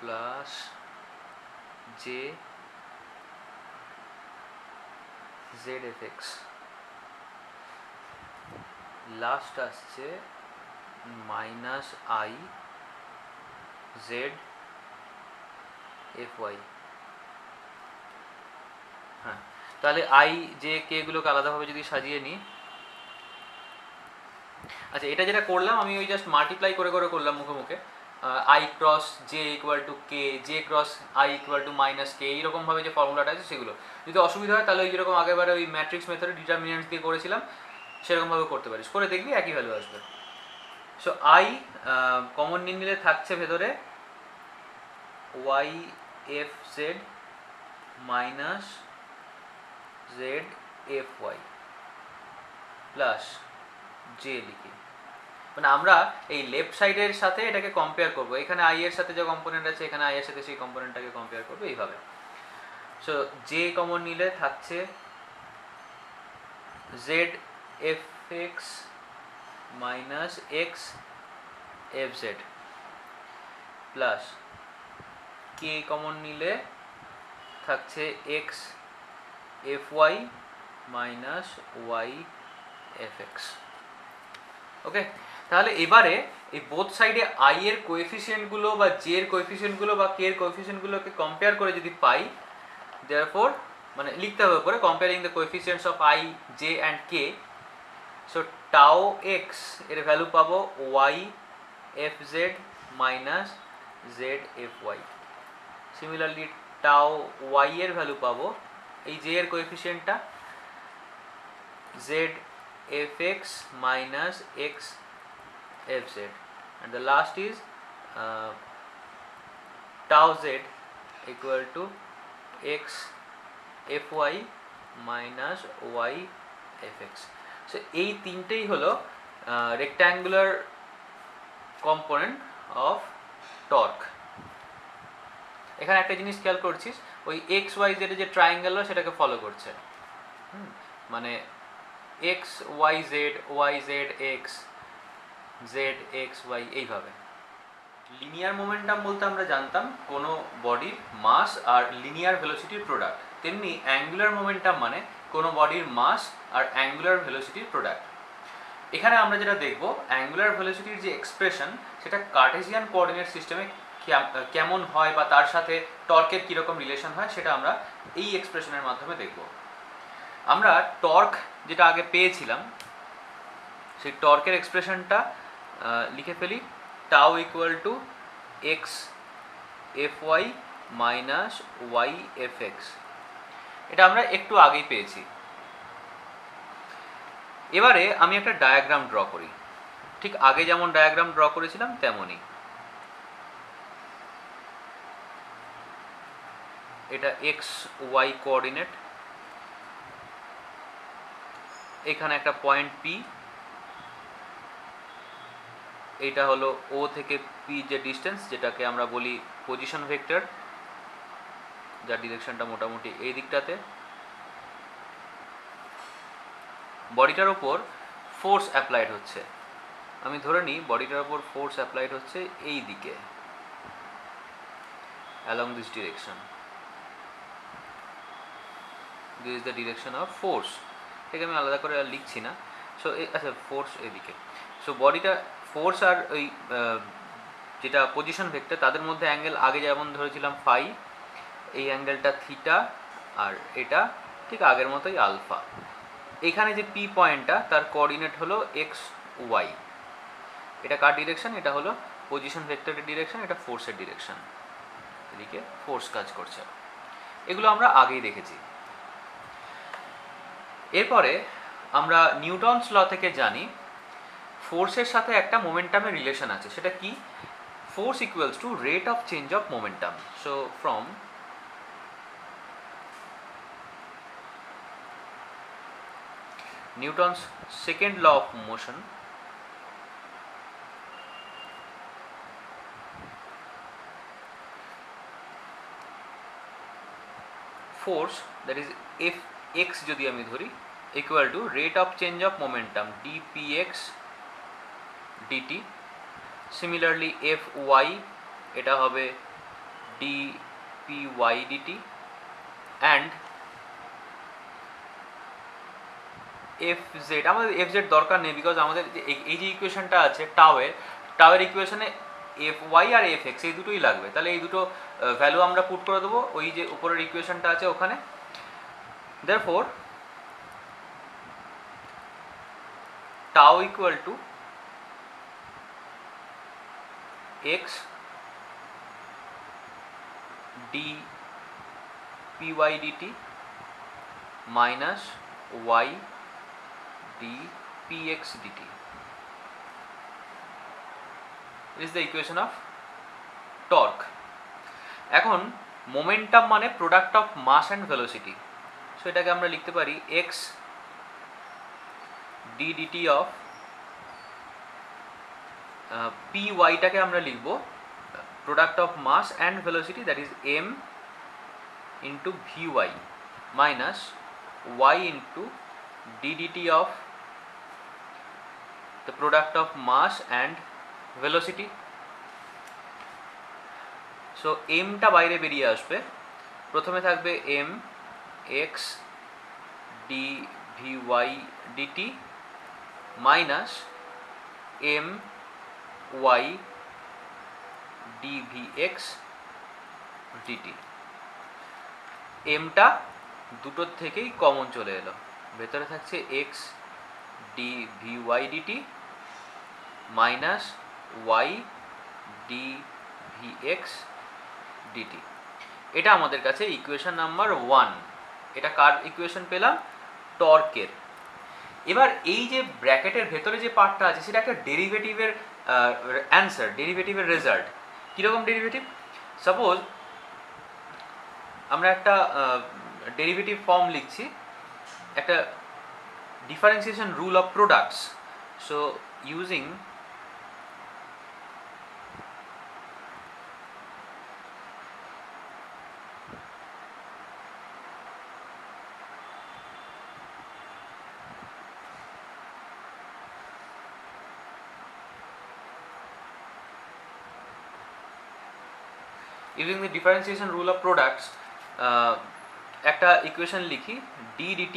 plus j z f x, last আসছে minus i z f y. হ্যাঁ, তাহলে আই জে কে গুলোকে আলাদাভাবে যদি সাজিয়ে নিই, আচ্ছা এটা যেটা করলাম আমি ওই জাস্ট মাল্টিপ্লাই করে করে করলাম মুখে মুখে, i cross j equal to k, j cross i equal to minus k, এইরকমভাবে যে ফর্মুলাটা আছে সেগুলো। যদি অসুবিধা হয় তাহলে ওই যেরকম আগেবারে ওই ম্যাট্রিক্স মেথডে ডিটারমিনেন্টস দিয়ে করেছিলাম সেরকমভাবে করতে পারিস, করে দেখবি একই ভ্যালু আসবে। সো আই কমন নিয়ে নিলে থাকছে ভেতরে y f z minus z f y plus j লিখি, মানে আমরা এই লেফট সাইডের সাথে এটাকে কম্পেয়ার করব, এখানে আই এর সাথে যে কম্পোনেন্ট আছে এখানে আই এর সাথে সেই কম্পোনেন্টটাকে কম্পেয়ার করবো এইভাবে। সো জে কমন নিলে থাকছে z f x minus x f z plus k common নিলে থাকছে x f y minus y f x. Okay, তাহলে এবারে এই বোথ সাইডে আই এর কোএফিসিয়েন্টগুলো বা জে এর কোএফিসিয়েন্টগুলো বা কে এর কোএফিসিয়েন্টগুলোকে কম্পেয়ার করে যদি পাই, দেয়ারফর মানে লিখতে হবে পরে comparing the coefficients of i j and k. So tau x এর ভ্যালু পাবো y f z minus z f y, similarly tau y এর ভ্যালু পাবো এই জে এর কোএফিসিয়েন্টটা z fx minus x fz, and the last is tau z equal to x fy minus y fx. so এই তিনটেই হলো rectangular component of torque। এখানে একটা জিনিস খেয়াল করছিস, ওই x y z এর যে ট্রায়াঙ্গেল সেটাকে ফলো করছে, মানে x y z x z x y এইভাবে। লিনিয়ার মোমেন্টাম বলতে আমরা জানতাম কোনো বডির মাস আর লিনিয়ার ভেলোসিটির প্রোডাক্ট, তেমনি অ্যাঙ্গুলার মোমেন্টাম মানে কোনো বডির মাস আর অ্যাঙ্গুলার ভেলোসিটির প্রোডাক্ট। এখানে আমরা যেটা দেখব অ্যাঙ্গুলার ভেলোসিটির যে এক্সপ্রেশন সেটা কার্টেসিয়ান কোঅর্ডিনেট সিস্টেমে কেমন হয় বা তার সাথে টর্কের কীরকম রিলেশন হয় সেটা আমরা এই এক্সপ্রেশনের মাধ্যমে দেখব। আমরা টর্ক যেটা আগে পেয়েছিলাম সেই টর্কের এক্সপ্রেশনটা লিখে ফেলি, tau equal to x f y minus y f x, এটা আমরা একটু আগেই পেয়েছি। এবারে আমি একটা ডায়াগ্রাম ড্র করি, ঠিক আগে যেমন ডায়াগ্রাম ড্র করেছিলাম তেমনই। এটা এক্স ওয়াই কোঅর্ডিনেট, এখানে একটা পয়েন্ট পি, এটা হলো ও থেকে পি যে ডিস্টেন্স, যেটাকে আমরা বলি পজিশন ভেক্টর, যার ডিরেকশনটা মোটামুটি এই দিকটাতে। বডিটার ওপর ফোর্স অ্যাপ্লাইড হচ্ছে, আমি ধরে নিই বডিটার ওপর ফোর্স অ্যাপ্লাইড হচ্ছে এই দিকে, along this direction, this is the direction of force. এটাকে আমি আলাদা করে আর লিখছি না। সো আচ্ছা, ফোর্স এদিকে। সো বডিটা ফোর্স আর ওই যেটা পজিশন ভেক্টর, তাদের মধ্যে অ্যাঙ্গেল আগে যেমন ধরেছিলাম ফাই, এই অ্যাঙ্গেলটা থিটা, আর এটা ঠিক আগের মতোই আলফা। এখানে যে পি পয়েন্টটা, তার কোঅর্ডিনেট হলো এক্স ওয়াই। এটা কার ডিরেকশন? এটা হলো পজিশন ভেক্টরের ডিরেকশন, এটা ফোর্সের ডিরেকশন, এদিকে ফোর্স কাজ করছে। এগুলো আমরা আগেই দেখেছি। এরপরে আমরা নিউটনস ল থেকে জানি ফোর্সের সাথে একটা মোমেন্টামের রিলেশন আছে। সেটা কি? Force equals to rate of change of momentum. So from Newton's second law of motion, force, that is Fx যদি আমি ধরি, equal to rate of change of momentum dpx dt. Similarly Fy এটা হবে dpy dt, and fz, আমাদের fz দরকার নেই, বিকজ আমাদের এই যে ইকুয়েশনটা আছে টাওয়ের ইকুয়েশনে fy আর fx এই দুটোই লাগবে। তাহলে এই দুটো ভ্যালু আমরা পুট করে দেবো ওই যে উপরের ইকুয়েশনটা আছে ওখানে। therefore টাও equal two x dpy dt minus y dpx dt is the equation of torque. এখন মোমেন্টাম মানে product of mass and velocity. So এটাকে আমরা লিখতে পারি x d dt অফ py-টাকে আমরা লিখব product of mass and velocity, that is m into vy minus y into d dt of the product of mass and velocity. so m টা বাইরে বেরিয়ে আসবে, প্রথমে থাকবে m x dvy dt minus m y dvx dt। m টা দুটোর থেকেই কমন চলে এলো, ভেতরে থাকছে x dvy dt minus y dvx dt। এটা আমাদের কাছে ইকুয়েশন নাম্বার 1। এটা কার ইকুয়েশন পেলাম? টর্কের। এবার এই যে ব্র্যাকেটের ভেতরে যে পার্টটা আছে সেটা একটা ডেরিভেটিভের অ্যান্সার, ডেরিভেটিভের রেজাল্ট। কীরকম ডেরিভেটিভ? সাপোজ আমরা একটা ডেরিভেটিভ ফর্ম লিখছি, একটা differentiation rule of products. So using the differentiation rule of products, একটা ইকুয়েশন লিখি d dt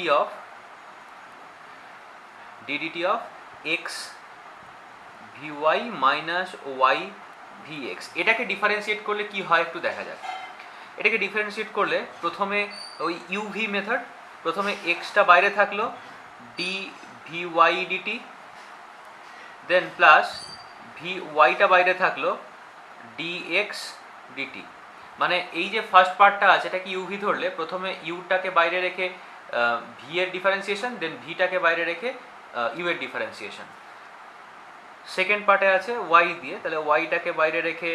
of x vy minus y vx। এটাকে ডিফারেন্সিয়েট করলে কি হয় একটু দেখা যাক। এটাকে ডিফারেন্সিয়েট করলে প্রথমে ওই uv মেথড, প্রথমে xটা বাইরে থাকলো dvy dt, দেন প্লাস vyটা বাইরে থাকলো dx dt। মানে এই যে ফার্স্ট পার্টটা আছে এটা কি uv ধরলে প্রথমে uটাকে বাইরে রেখে v এর ডিফারেন্সিয়েশন, দেন vটাকে বাইরে রেখে u এর ডিফারেন্সিয়েশন। সেকেন্ড পার্টে আছে y দিয়ে, তাহলে yটাকে বাইরে রেখে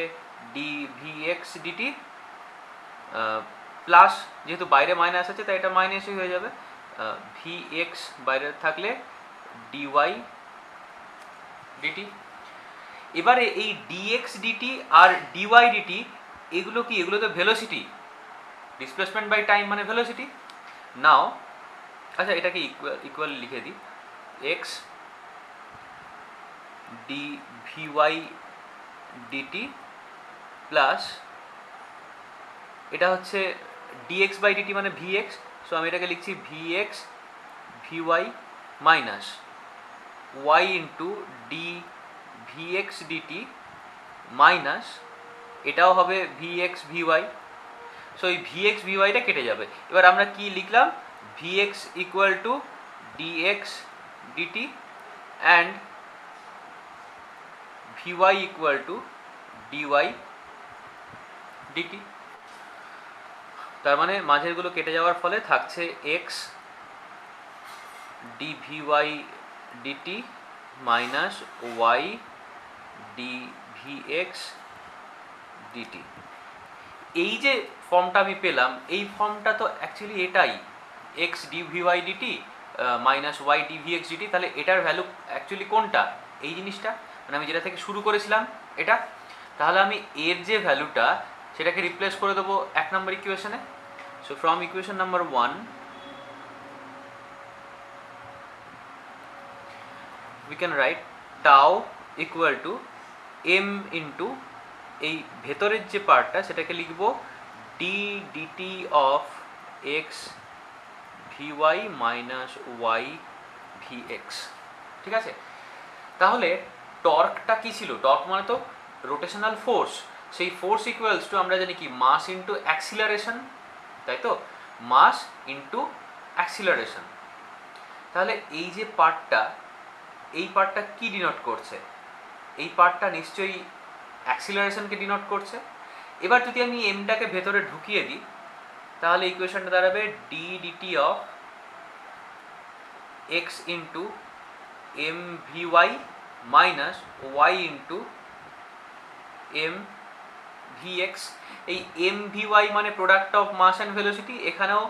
dvx dt প্লাস, যেহেতু বাইরে মাইনাস আছে তাই এটা মাইনাসই হয়ে যাবে, ভি এক্স বাইরে থাকলে ডিওয়াই ডিটি। এবারে এই ডিএক্স ডিটি আর ডিওয়াই ডিটি এগুলো কি, এগুলো তো ভেলোসিটি, ডিসপ্লেসমেন্ট বাই টাইম মানে ভেলোসিটি। নাও আচ্ছা এটাকে ইকুয়াল লিখে দিই, x d v y d t plus এটা হচ্ছে ডিএক্স বাই ডিটি মানে ভিএক্স, সো আমি এটাকে লিখছি v x v y minus y into d v x d t minus এটাও হবে ভিএক্স ভিওয়াই। সো এই ভিএক্স ভিওয়াইটা কেটে যাবে। এবার আমরা কি লিখলাম, v x equal to d x d t and VY equal to d y d t. তার মানে মাঝেরগুলো কেটে যাওয়ার ফলে থাকছে x d v y d t minus y d v x d t. এই যে ফর্মটা আমি পেলাম, এই ফর্মটা তো অ্যাকচুয়ালি এটাই, x d v y d t minus y d v x d t. তাহলে এটার ভ্যালু অ্যাকচুয়ালি কোনটা, এই জিনিসটা, মানে আমি যেটা থেকে শুরু করেছিলাম এটা। তাহলে আমি এর যে ভ্যালুটা সেটাকে রিপ্লেস করে দেবো 1 নম্বর ইকুয়েশনে। So from equation number 1 we can write tau equal to m into এই ভেতরের যে পার্টটা সেটাকে লিখব d dt of x vy minus y vx। ঠিক আছে, তাহলে টর্কটা কি ছিল, টর্ক মানে তো রোটেশনাল ফোর্স, সেই ফোর্স ইকুয়ালস টু আমরা জানি কি মাস ইন্টু অ্যাক্সিলারেশন, তাই তো, মাস ইন্টু অ্যাক্সিলারেশন। তাহলে এই যে পার্টটা, এই পার্টটা কি ডিনোট করছে, এই পার্টটা নিশ্চয়ই অ্যাক্সিলারেশনকে ডিনোট করছে। এবার যদি আমি এমটাকে ভেতরে ঢুকিয়ে দিই তাহলে ইকুয়েশনটা দাঁড়াবে d DT of x into m v y minus y into m v x. এই এম ভি ওয়াই মানে product of mass and velocity, এখানেও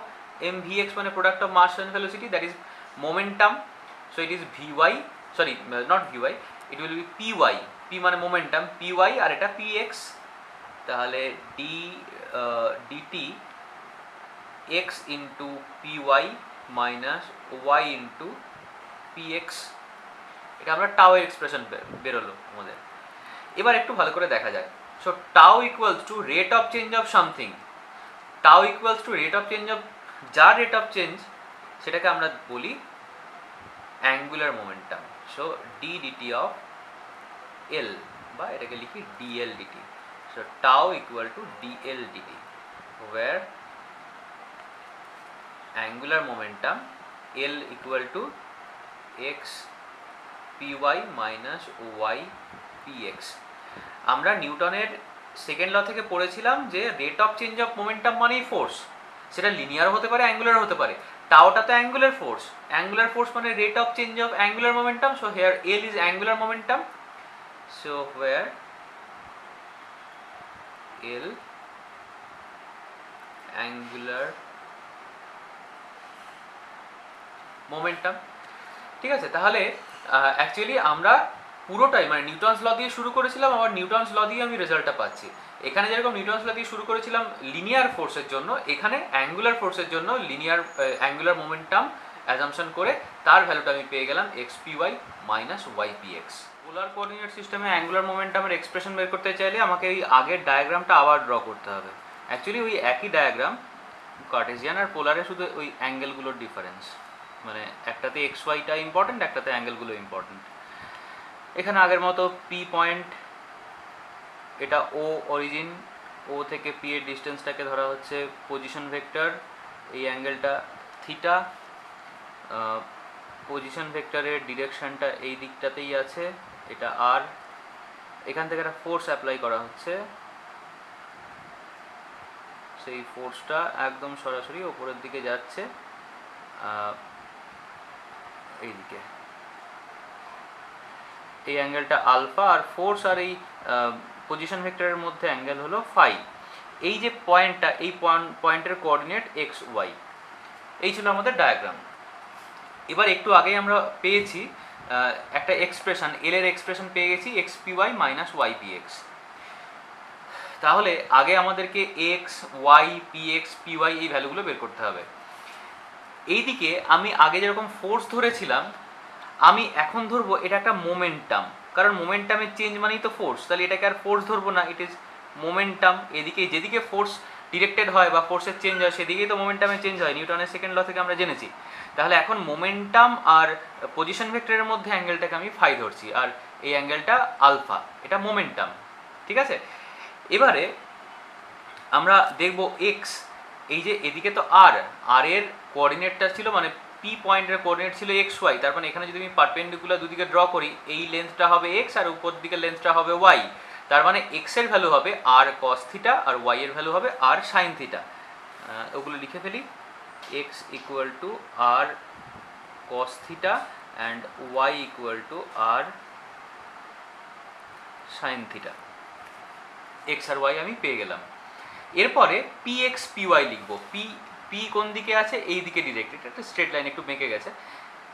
এম ভি এক্স মানে product of mass and velocity, that is momentum. So it is v y, sorry not v y, it will be p y, p মানে মোমেন্টাম, পি ওয়াই আর এটা পি এক্স। তাহলে d d t x into P y minus y into p x. এটা আমরা টাও এক্সপ্রেশন বেরোলো আমাদের। এবার একটু ভালো করে দেখা যাক। So tau equals to rate of change of something, tau equals to rate of change of, যার রেট অফ চেঞ্জ সেটাকে আমরা বলি angular momentum. So D DT of l, বা এটাকে লিখি dl dt. So tau equal to dl dt, where angular momentum l equal to x p y minus y p x. আমরা নিউটনের সেকেন্ড ল থেকে পড়েছিলাম যে rate of change of momentum মানেই ফোর্স, সেটা লিনিয়ার হতে পারে, অ্যাঙ্গুলার হতে পারে। টাওটা তো অ্যাঙ্গুলার ফোর্স, অ্যাঙ্গুলার ফোর্স মানে rate of change of angular momentum. So here L is angular momentum, so where L angular momentum। ঠিক আছে, তাহলে অ্যাকচুয়ালি আমরা পুরোটাই মানে নিউটনস ল দিয়ে শুরু করেছিলাম, আবার নিউটনস ল দিয়ে আমি রেজাল্টটা পাচ্ছি। এখানে যেরকম নিউটনস ল দিয়ে শুরু করেছিলাম লিনিয়ার ফোর্সের জন্য, এখানে অ্যাঙ্গুলার ফোর্সের জন্য লিনিয়ার অ্যাঙ্গুলার মোমেন্টাম অ্যাজাম্পশন করে তার ভ্যালুটা আমি পেয়ে গেলাম x p y minus y p x. Polar coordinate সিস্টেমে অ্যাঙ্গুলার মোমেন্টামের এক্সপ্রেশন বের করতে চাইলে আমাকে এই আগের ডায়াগ্রামটা আবার ড্র করতে হবে। অ্যাকচুয়ালি ওই একই ডায়াগ্রাম, কার্টেসিয়ান আর পোলারে, শুধু ওই অ্যাঙ্গেলগুলোর ডিফারেন্স, মানে একটাতে এক্স ওয়াইটা ইম্পর্টেন্ট, একটাতে অ্যাঙ্গেলগুলো ইম্পর্টেন্ট। এখানে আগের মতো পি পয়েন্ট, এটা ও অরিজিন, ও থেকে পি এর ডিস্টেন্সটাকে ধরা হচ্ছে পজিশন ভেক্টর, এই অ্যাঙ্গেলটা থিটা, পজিশন ভেক্টরের ডিরেকশনটা এই দিকটাতেই আছে, এটা আর, এখান থেকে একটা ফোর্স অ্যাপ্লাই করা হচ্ছে, সেই ফোর্সটা একদম সরাসরি ওপরের দিকে যাচ্ছে এইদিকে, এই অ্যাঙ্গেলটা আলফা, আর ফোর্স আর এই পজিশন ভেক্টরের মধ্যে অ্যাঙ্গেল হলো ফাই। এই যে পয়েন্টটা, এই পয়েন্টের কোঅর্ডিনেট এক্স ওয়াই। এই ছিল আমাদের ডায়াগ্রাম। এবার একটু আগেই আমরা পেয়েছি একটা এক্সপ্রেশন, এল এর এক্সপ্রেশন পেয়ে গেছি x p y minus y p x. তাহলে আগে আমাদেরকে x y p x p y এই ভ্যালুগুলো বের করতে হবে। এইদিকে আমি আগে যেরকম ফোর্স ধরেছিলাম, আমি এখন ধরবো এটা একটা মোমেন্টাম, কারণ মোমেন্টামের চেঞ্জ মানেই তো ফোর্স, তাহলে এটাকে আর ফোর্স ধরবো না, ইট ইজ মোমেন্টাম। এদিকে যেদিকে ফোর্স ডিরেক্টেড হয় বা ফোর্সের চেঞ্জ হয় সেদিকেই তো মোমেন্টামের চেঞ্জ হয়, নিউটনের সেকেন্ড ল থেকে আমরা জেনেছি। তাহলে এখন মোমেন্টাম আর পজিশন ভেক্টরের মধ্যে অ্যাঙ্গেলটাকে আমি ফাই ধরছি, আর এই অ্যাঙ্গেলটা আলফা, এটা মোমেন্টাম। ঠিক আছে, এবারে আমরা দেখব এক্স, এই যে এদিকে তো আর এর কোঅর্ডিনেটটা ছিল, মানে পি পয়েন্টের কোঅর্ডিনেট ছিল এক্স ওয়াই, তার মানে এখানে যদি আমি পারপেন্ডিকুলার দুদিকে ড্র করি, এই লেন্থটা হবে এক্স আর উপর দিকের লেন্থটা হবে ওয়াই, তার মানে এক্স এর ভ্যালু হবে আর কস থিটা আর ওয়াই এর ভ্যালু হবে আর সাইন থিটা। ওগুলো লিখে ফেলি, x equal to r cos theta and y equal to r sine theta. X আর ওয়াই আমি পেয়ে গেলাম। এরপরে পি এক্স পি ওয়াই লিখবো। পি কোন দিকে আছে? এই দিকে ডিরেক্ট, এটা একটা স্ট্রেট লাইন, একটু বেঁকে গেছে।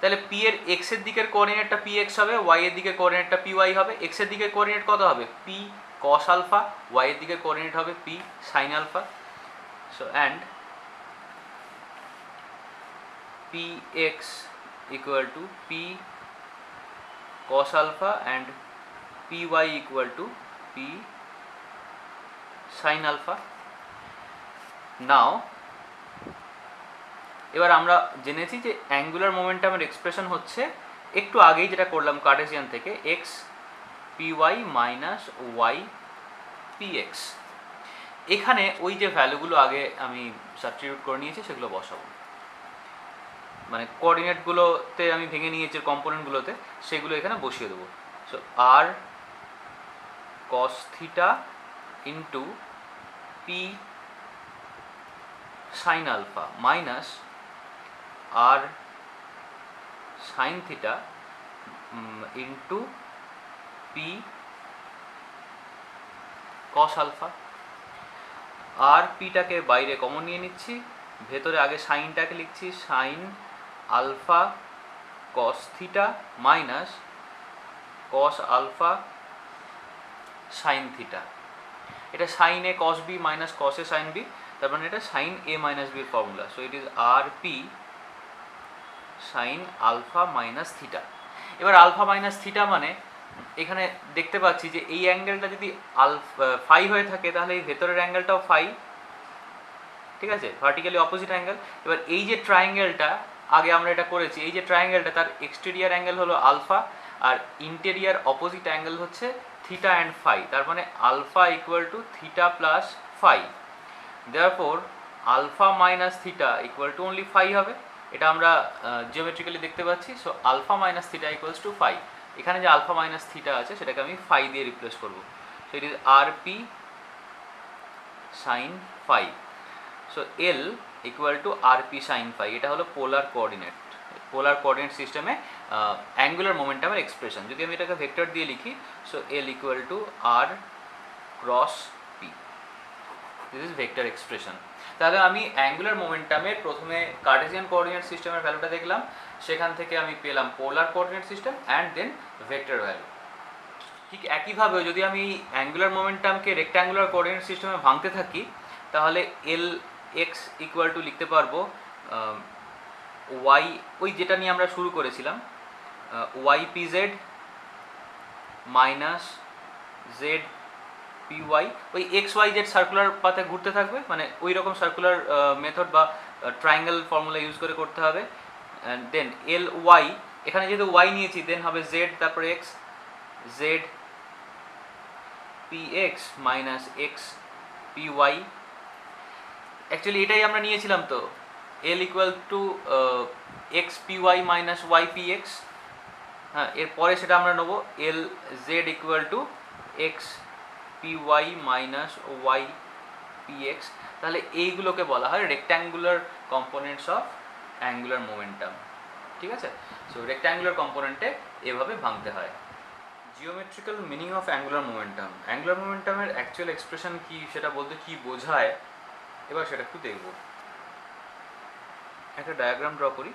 তাহলে পি এর এক্স এর দিকের কোঅর্ডিনেটটা পি এক্স হবে, ওয়াই এর দিকের কোঅর্ডিনেটটা পি ওয়াই হবে। এক্স এর দিকের কোঅর্ডিনেট কত হবে? পি কস আলফা, ওয়াই এর দিকের কোঅর্ডিনেট হবে p sine alpha. So and p x equal to p cos alpha and p y equal to p sine alpha. Now এবার আমরা জেনেছি যে অ্যাঙ্গুলার মোমেন্টামের এক্সপ্রেশন হচ্ছে একটু আগেই যেটা করলাম কার্টেসিয়ান থেকে, x p y minus y p x. এখানে ওই যে ভ্যালুগুলো আগে আমি সাবস্টিটিউট করে নিয়েছি সেগুলো বসাবো, মানে কোঅর্ডিনেটগুলোতে আমি ভেঙে নিয়েছি কম্পোনেন্টগুলোতে, সেগুলো এখানে বসিয়ে দেবো। So r cos theta into p sine alpha minus r sine theta into p cos alpha. আর পিটাকে বাইরে কমন নিয়ে নিচ্ছি, ভেতরে আগে সাইনটাকে লিখছি, sine alpha cos theta minus cos alpha sine theta. এটা sine a cos b minus cos a sine b, তার মানে এটা সাইন এ মাইনাস বির formula. So it is r p sine alpha minus theta. এবার আলফা মাইনাস থিটা মানে এখানে দেখতে পাচ্ছি যে এই অ্যাঙ্গেলটা যদি ফাই হয়ে থাকে তাহলে এই ভেতরের অ্যাঙ্গেলটাও ফাই, ঠিক আছে, ভার্টিক্যালি অপোজিট অ্যাঙ্গেল। এবার এই যে ট্রায়াঙ্গেলটা আগে আমরা এটা করেছি, এই যে ট্রায়াঙ্গেলটা তার এক্সটেরিয়ার অ্যাঙ্গেল হলো আলফা আর ইন্টেরিয়ার অপোজিট অ্যাঙ্গেল হচ্ছে থিটা অ্যান্ড ফাই, তার মানে alpha equal to theta plus phi. Therefore alpha minus theta equal to only phi হবে, এটা আমরা জিওমেট্রিক্যালি দেখতে পাচ্ছি। So alpha minus theta equals to phi. এখানে যে আলফা মাইনাস থিটা আছে সেটাকে আমি ফাই দিয়ে রিপ্লেস করবো। So it is r p sine phi. So L equal to r p sine phi, এটা হলো পোলার কোঅর্ডিনেট। পোলার কোঅর্ডিনেট সিস্টেমে অ্যাঙ্গুলার মোমেন্টামের এক্সপ্রেশন। যদি আমি এটাকে ভেক্টর দিয়ে লিখি, so L equal to r cross p, this is vector expression. তাহলে আমি অ্যাঙ্গুলার মোমেন্টামের প্রথমে কার্টেসিয়ান কোঅর্ডিনেট সিস্টেমের ভ্যালুটা দেখলাম, সেখান থেকে আমি পেলাম polar coordinate system and then vector value. ঠিক একইভাবে যদি আমি অ্যাঙ্গুলার মোমেন্টামকে রেক্ট্যাঙ্গুলার কোঅর্ডিনেট সিস্টেমে ভাঙতে থাকি, তাহলে এল এক্স ইকুয়াল টু লিখতে পারবো ওয়াই, ওই যেটা নিয়ে আমরা শুরু করেছিলাম, y p z minus z p y. ওই এক্স ওয়াই জেড সার্কুলার পাতে ঘুরতে থাকবে, মানে ওই রকম সার্কুলার মেথড বা ট্রায়াঙ্গেল ফর্মুলা ইউজ করে করতে হবে। দেন এল ওয়াই, এখানে যেহেতু ওয়াই নিয়েছি দেন হবে জেড তারপরে x, z p x minus x p y. Actually এটাই আমরা নিয়েছিলাম তো, l equal to x p y minus y p x. হ্যাঁ, এরপরে সেটা আমরা নেবো l z equal to x p y minus y p x. তাহলে এইগুলোকে বলা হয় rectangular components of angular momentum. ঠিক আছে, সো রেক্ট্যাঙ্গুলার কম্পোনেন্টে এভাবে ভাঙতে হয়। Geometrical meaning of angular momentum. Angular মোমেন্টামের অ্যাকচুয়াল এক্সপ্রেশন কী, সেটা বলতে কী বোঝায় এবার সেটা একটু দেখব। একটা ডায়াগ্রাম ড্র করি।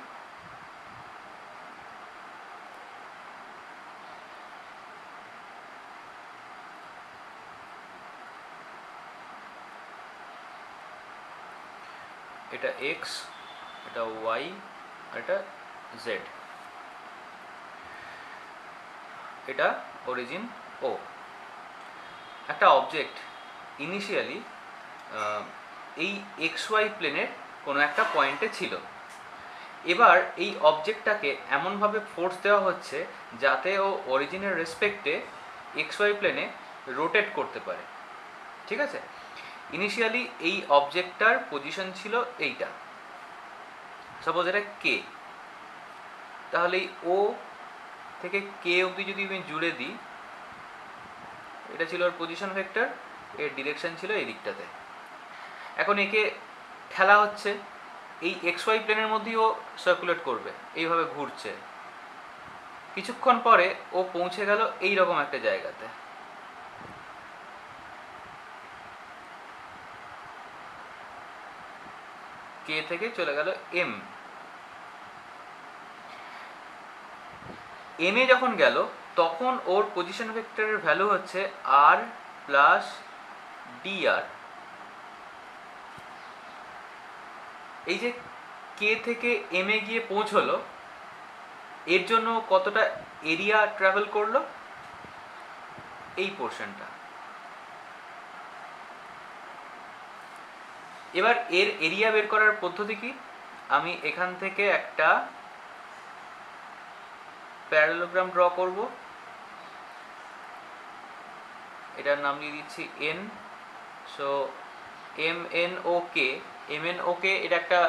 এটা এক্স, এটা ওয়াই, আর এটা জেড। এটা অরিজিন ও। একটা অবজেক্ট ইনিশিয়ালি এই এক্স ওয়াই প্লেনের কোনো একটা পয়েন্টে ছিল। এবার এই অবজেক্টটাকে এমনভাবে ফোর্স দেওয়া হচ্ছে যাতে ও অরিজিনের রেসপেক্টে এক্স ওয়াই প্লেনে রোটেট করতে পারে। ঠিক আছে, ইনিশিয়ালি এই অবজেক্টটার পজিশন ছিল এইটা, সাপোজ এটা কে, তাহলে এই ও থেকে কে অবধি যদি আমি জুড়ে দিই, এটা ছিল ওর পজিশন ভেক্টর, এর ডিরেকশন ছিল এই দিকটাতে। এখন একে ঠেলা হচ্ছে, এই এক্স ওয়াই প্লেনের মধ্যেই ও সার্কুলেট করবে, এইভাবে ঘুরছে। কিছুক্ষণ পরে ও পৌঁছে গেল এই রকম একটা জায়গাতে, কে থেকে চলে গেল এম। এম এ যখন গেল তখন ওর পজিশন ভেক্টরের ভ্যালু হচ্ছে আর প্লাস ডি আর। এই যে কে থেকে এম এ গিয়ে পৌঁছলো, এর জন্য কতটা এরিয়া ট্রাভেল করলো, এই পোর্শনটা। এবার এর এরিয়া বের করার পদ্ধতি কি, আমি এখান থেকে একটা প্যারালোগ্রাম ড্র করব, এটার নাম দিয়ে দিচ্ছি n. So m n o কে, এম এন ও কে এটা একটা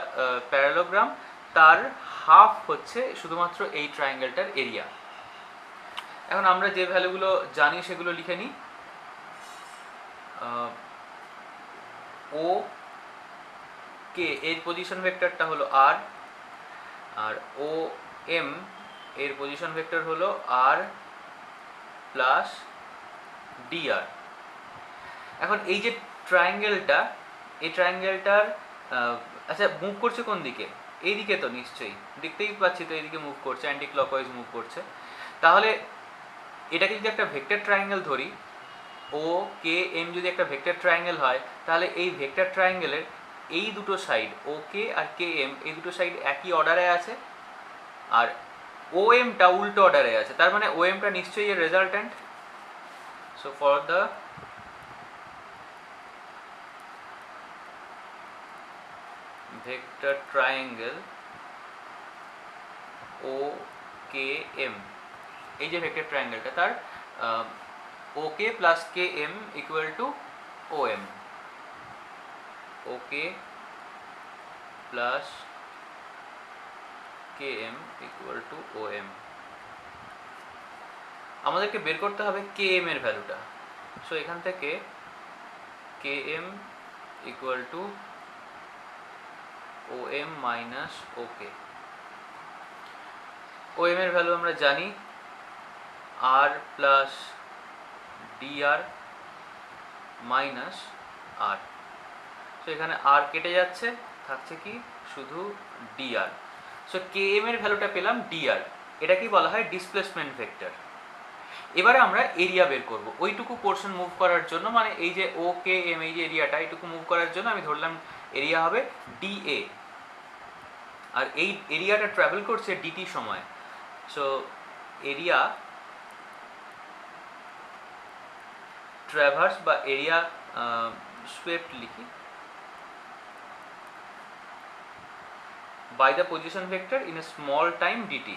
প্যারালোগ্রাম, তার হাফ হচ্ছে শুধুমাত্র এই ট্রায়াঙ্গেলটার এরিয়া। এখন আমরা যে ভ্যালুগুলো জানি সেগুলো লিখে নিই। ও কে এর পজিশন ভেক্টরটা হলো আর, আর ও এম এর পজিশন ভেক্টর হলো আর প্লাস ডি আর। এখন এই যে ট্রায়াঙ্গেলটা, এই ট্রায়াঙ্গেলটার আচ্ছা মুভ করছে কোন দিকে, এই দিকে তো নিশ্চয়ই দেখতেই পাচ্ছি তো, এইদিকে মুভ করছে, অ্যান্টি ক্লকওয়াইজ মুভ করছে। তাহলে এটাকে যদি একটা ভেক্টর ট্রায়াঙ্গেল ধরি, ও কে এম যদি একটা ভেক্টর ট্রায়াঙ্গেল হয়, তাহলে এই ভেক্টর ট্রায়াঙ্গেলের এই দুটো সাইড ও কে আর কে এম, এই দুটো সাইড একই অর্ডারে আছে, আর ও এমটা উল্টো অর্ডারে আছে, তার মানে ও এমটা নিশ্চয়ই এর রেজাল্ট্যান্ট। So for the vector triangle O K M, এই যে ভেক্টর ট্রায়াঙ্গেলটা, তার O K plus K M equal to O M, O K plus K M equal to O M. আমাদেরকে বের করতে হবে কে এম এর ভ্যালুটা। সো এখান থেকে K M equal to O M minus O K. O M এর ভ্যালু আমরা জানি r plus d r minus r. So এখানে আর কেটে যাচ্ছে, থাকছে কি শুধু d r. So K M এর ভ্যালুটা পেলাম ডি আর, এটা কি বলা হয় ডিসপ্লেসমেন্ট ভেক্টর। এবারে আমরা এরিয়া বের করব ওইটুকু পোর্শন মুভ করার জন্য, মানে এই যে ও কে এম এই যে এরিয়াটা এইটুকু মুভ করার জন্য আমি ধরলাম এরিয়া হবে ডি এ, আর এই এরিয়াটা ট্রাভেল করছে ডিটি সময়। সো এরিয়া ট্রাভার্স বা এরিয়া swept লিখি by the position vector in a small time dt.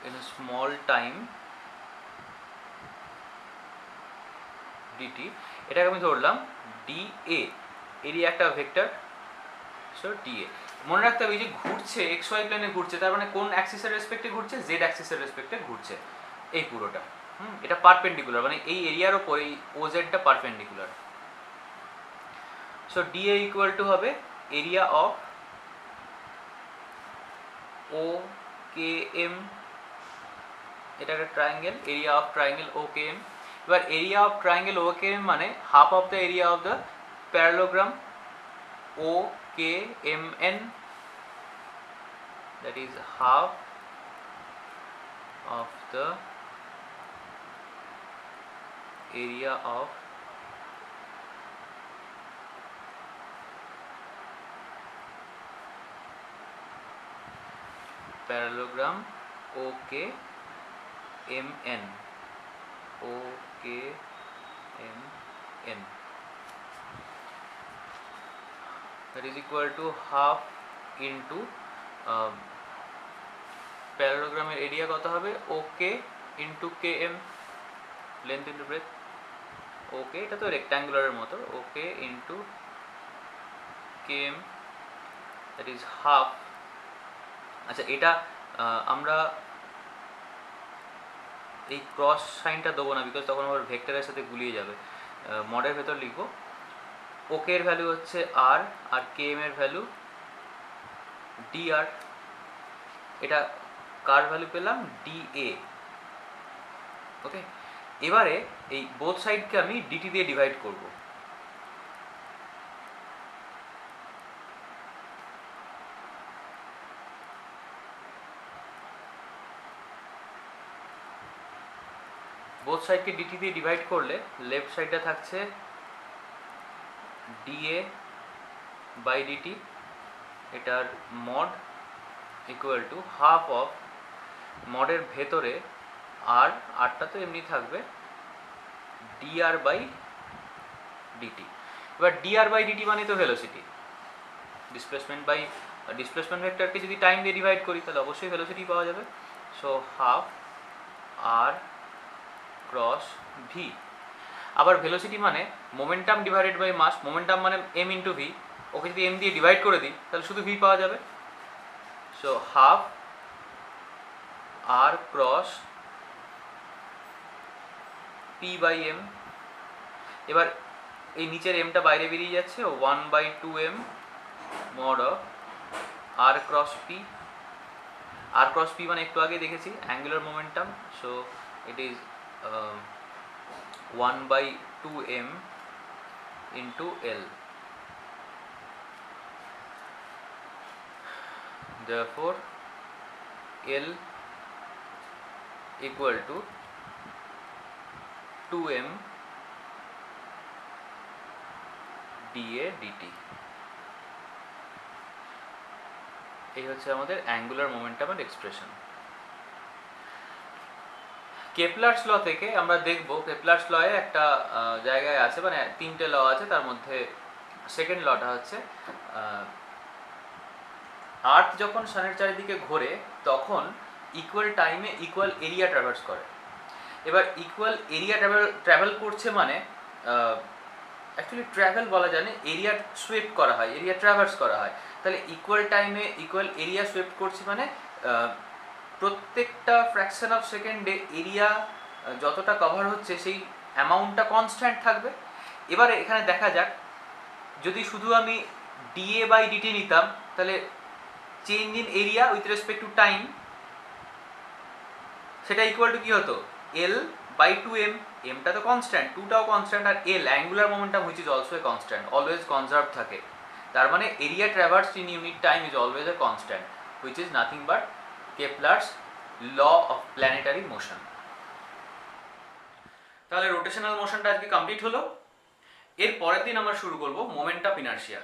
In a small time dt, এটাকে আমি ধরলাম dA, এরিয়া একটা ভেক্টর। সো dA মনে রাখতে হবে, এই যে ঘুরছে এক্স ওয়াই প্লেনে ঘুরছে, তার মানে কোন অ্যাক্সিসের রেসপেক্টে ঘুরছে, জেড অ্যাক্সিসের রেসপেক্টে ঘুরছে এই পুরোটা। এটা পারপেন্ডিকুলার, মানে এই এরিয়ার ওপর এই ও জেডটা perpendicular. So dA equal to হবে area of o K m, এটা একটা triangle, area of triangle O K m. এবার area of triangle O K m মানে half of the area of the parallelogram o kmn, that is half of the area of parallelogram OKMN. That is equal to half into প্যারালোগ্রামের এরিয়া কত হবে, ok into k m, length into breadth. Okay, এটা তো রেক্ট্যাঙ্গুলারের মতো, ok into k m, that is half. আচ্ছা, এটা আমরা এই ক্রস সাইনটা দেবো না, বিকজ তখন আবার ভেক্টরের সাথে গুলিয়ে যাবে। মডের ভেতর লিখবো ওকে এর ভ্যালু হচ্ছে আর, আর কে এম এর ভ্যালু ডি আর। এটা কার ভ্যালু পেলাম, ডি এ। ওকে, এবারে এই বোথ সাইডকে আমি ডিটি দিয়ে ডিভাইড করব। বোথ সাইডকে ডিটি দিয়ে ডিভাইড করলে লেফট সাইডটা থাকছে ডিএ বাই ডিটি, এটার mod equal to half of মডের ভেতরে আর, আরটা তো এমনি থাকবে, ডিআর বাই ডিটি। এবার ডিআর বাই ডিটি মানে তো ভেলোসিটি, ডিসপ্লেসমেন্ট বাই ডিসপ্লেসমেন্ট ভেক্টরকে যদি টাইম দিয়ে ডিভাইড করি তাহলে অবশ্যই ভেলোসিটি পাওয়া যাবে। So half r cross v. আবার ভেলোসিটি মানে momentum divided by mass, momentum মানে এম ইন্টু ভি, ওকে যদি এম দিয়ে ডিভাইড করে দিই তাহলে শুধু ভি পাওয়া যাবে। So half r cross p by m. এবার এই নিচের এমটা বাইরে বেরিয়ে যাচ্ছে, 1/2m mod of r cross p. R cross p মানে একটু আগে দেখেছি angular momentum, so it is 1/2m into L. Therefore L equal to 2m dA dt। এই হচ্ছে আমাদের অ্যাঙ্গুলার মোমেন্টামের এক্সপ্রেশন। কেপলারস ল থেকে আমরা দেখব, কেপলারস লয়ে একটা জায়গায় আছে, মানে তিনটে ল আছে, তার মধ্যে সেকেন্ড লটা হচ্ছে আর্থ যখন সানের চারিদিকে ঘোরে তখন ইকুয়াল টাইমে ইকুয়াল এরিয়া ট্রাভার্স করে। এবার ইকুয়াল এরিয়া ট্রাভেল করছে মানে অ্যাকচুয়ালি ট্রাভেল বলা যায় না, এরিয়া সোয়েপ করা হয়, এরিয়া ট্রাভার্স করা হয়। তাহলে ইকুয়াল টাইমে ইকুয়াল এরিয়া সোয়েপ করছে মানে প্রত্যেকটা ফ্র্যাকশন অফ সেকেন্ডে এরিয়া যতটা কভার হচ্ছে সেই অ্যামাউন্টটা কনস্ট্যান্ট থাকবে। এবারে এখানে দেখা যাক, যদি শুধু আমি ডিএ বাই ডিটি নিতাম তাহলে change in area with respect to time সেটা ইকুয়াল টু কি হতো, এল বাই 2m। এমটা তো কনস্ট্যান্ট, 2টাও কনস্ট্যান্ট, আর l angular momentum which is also a constant, always conserve থাকে। তার মানে area traversed in unit time is always a constant which is nothing but Kepler's law of planetary motion. তাহলে রোটেশনাল মোশনটা আজকে কমপ্লিট হলো। এর পরের দিন আমরা শুরু করব মোমেন্ট অফ ইনার্শিয়া।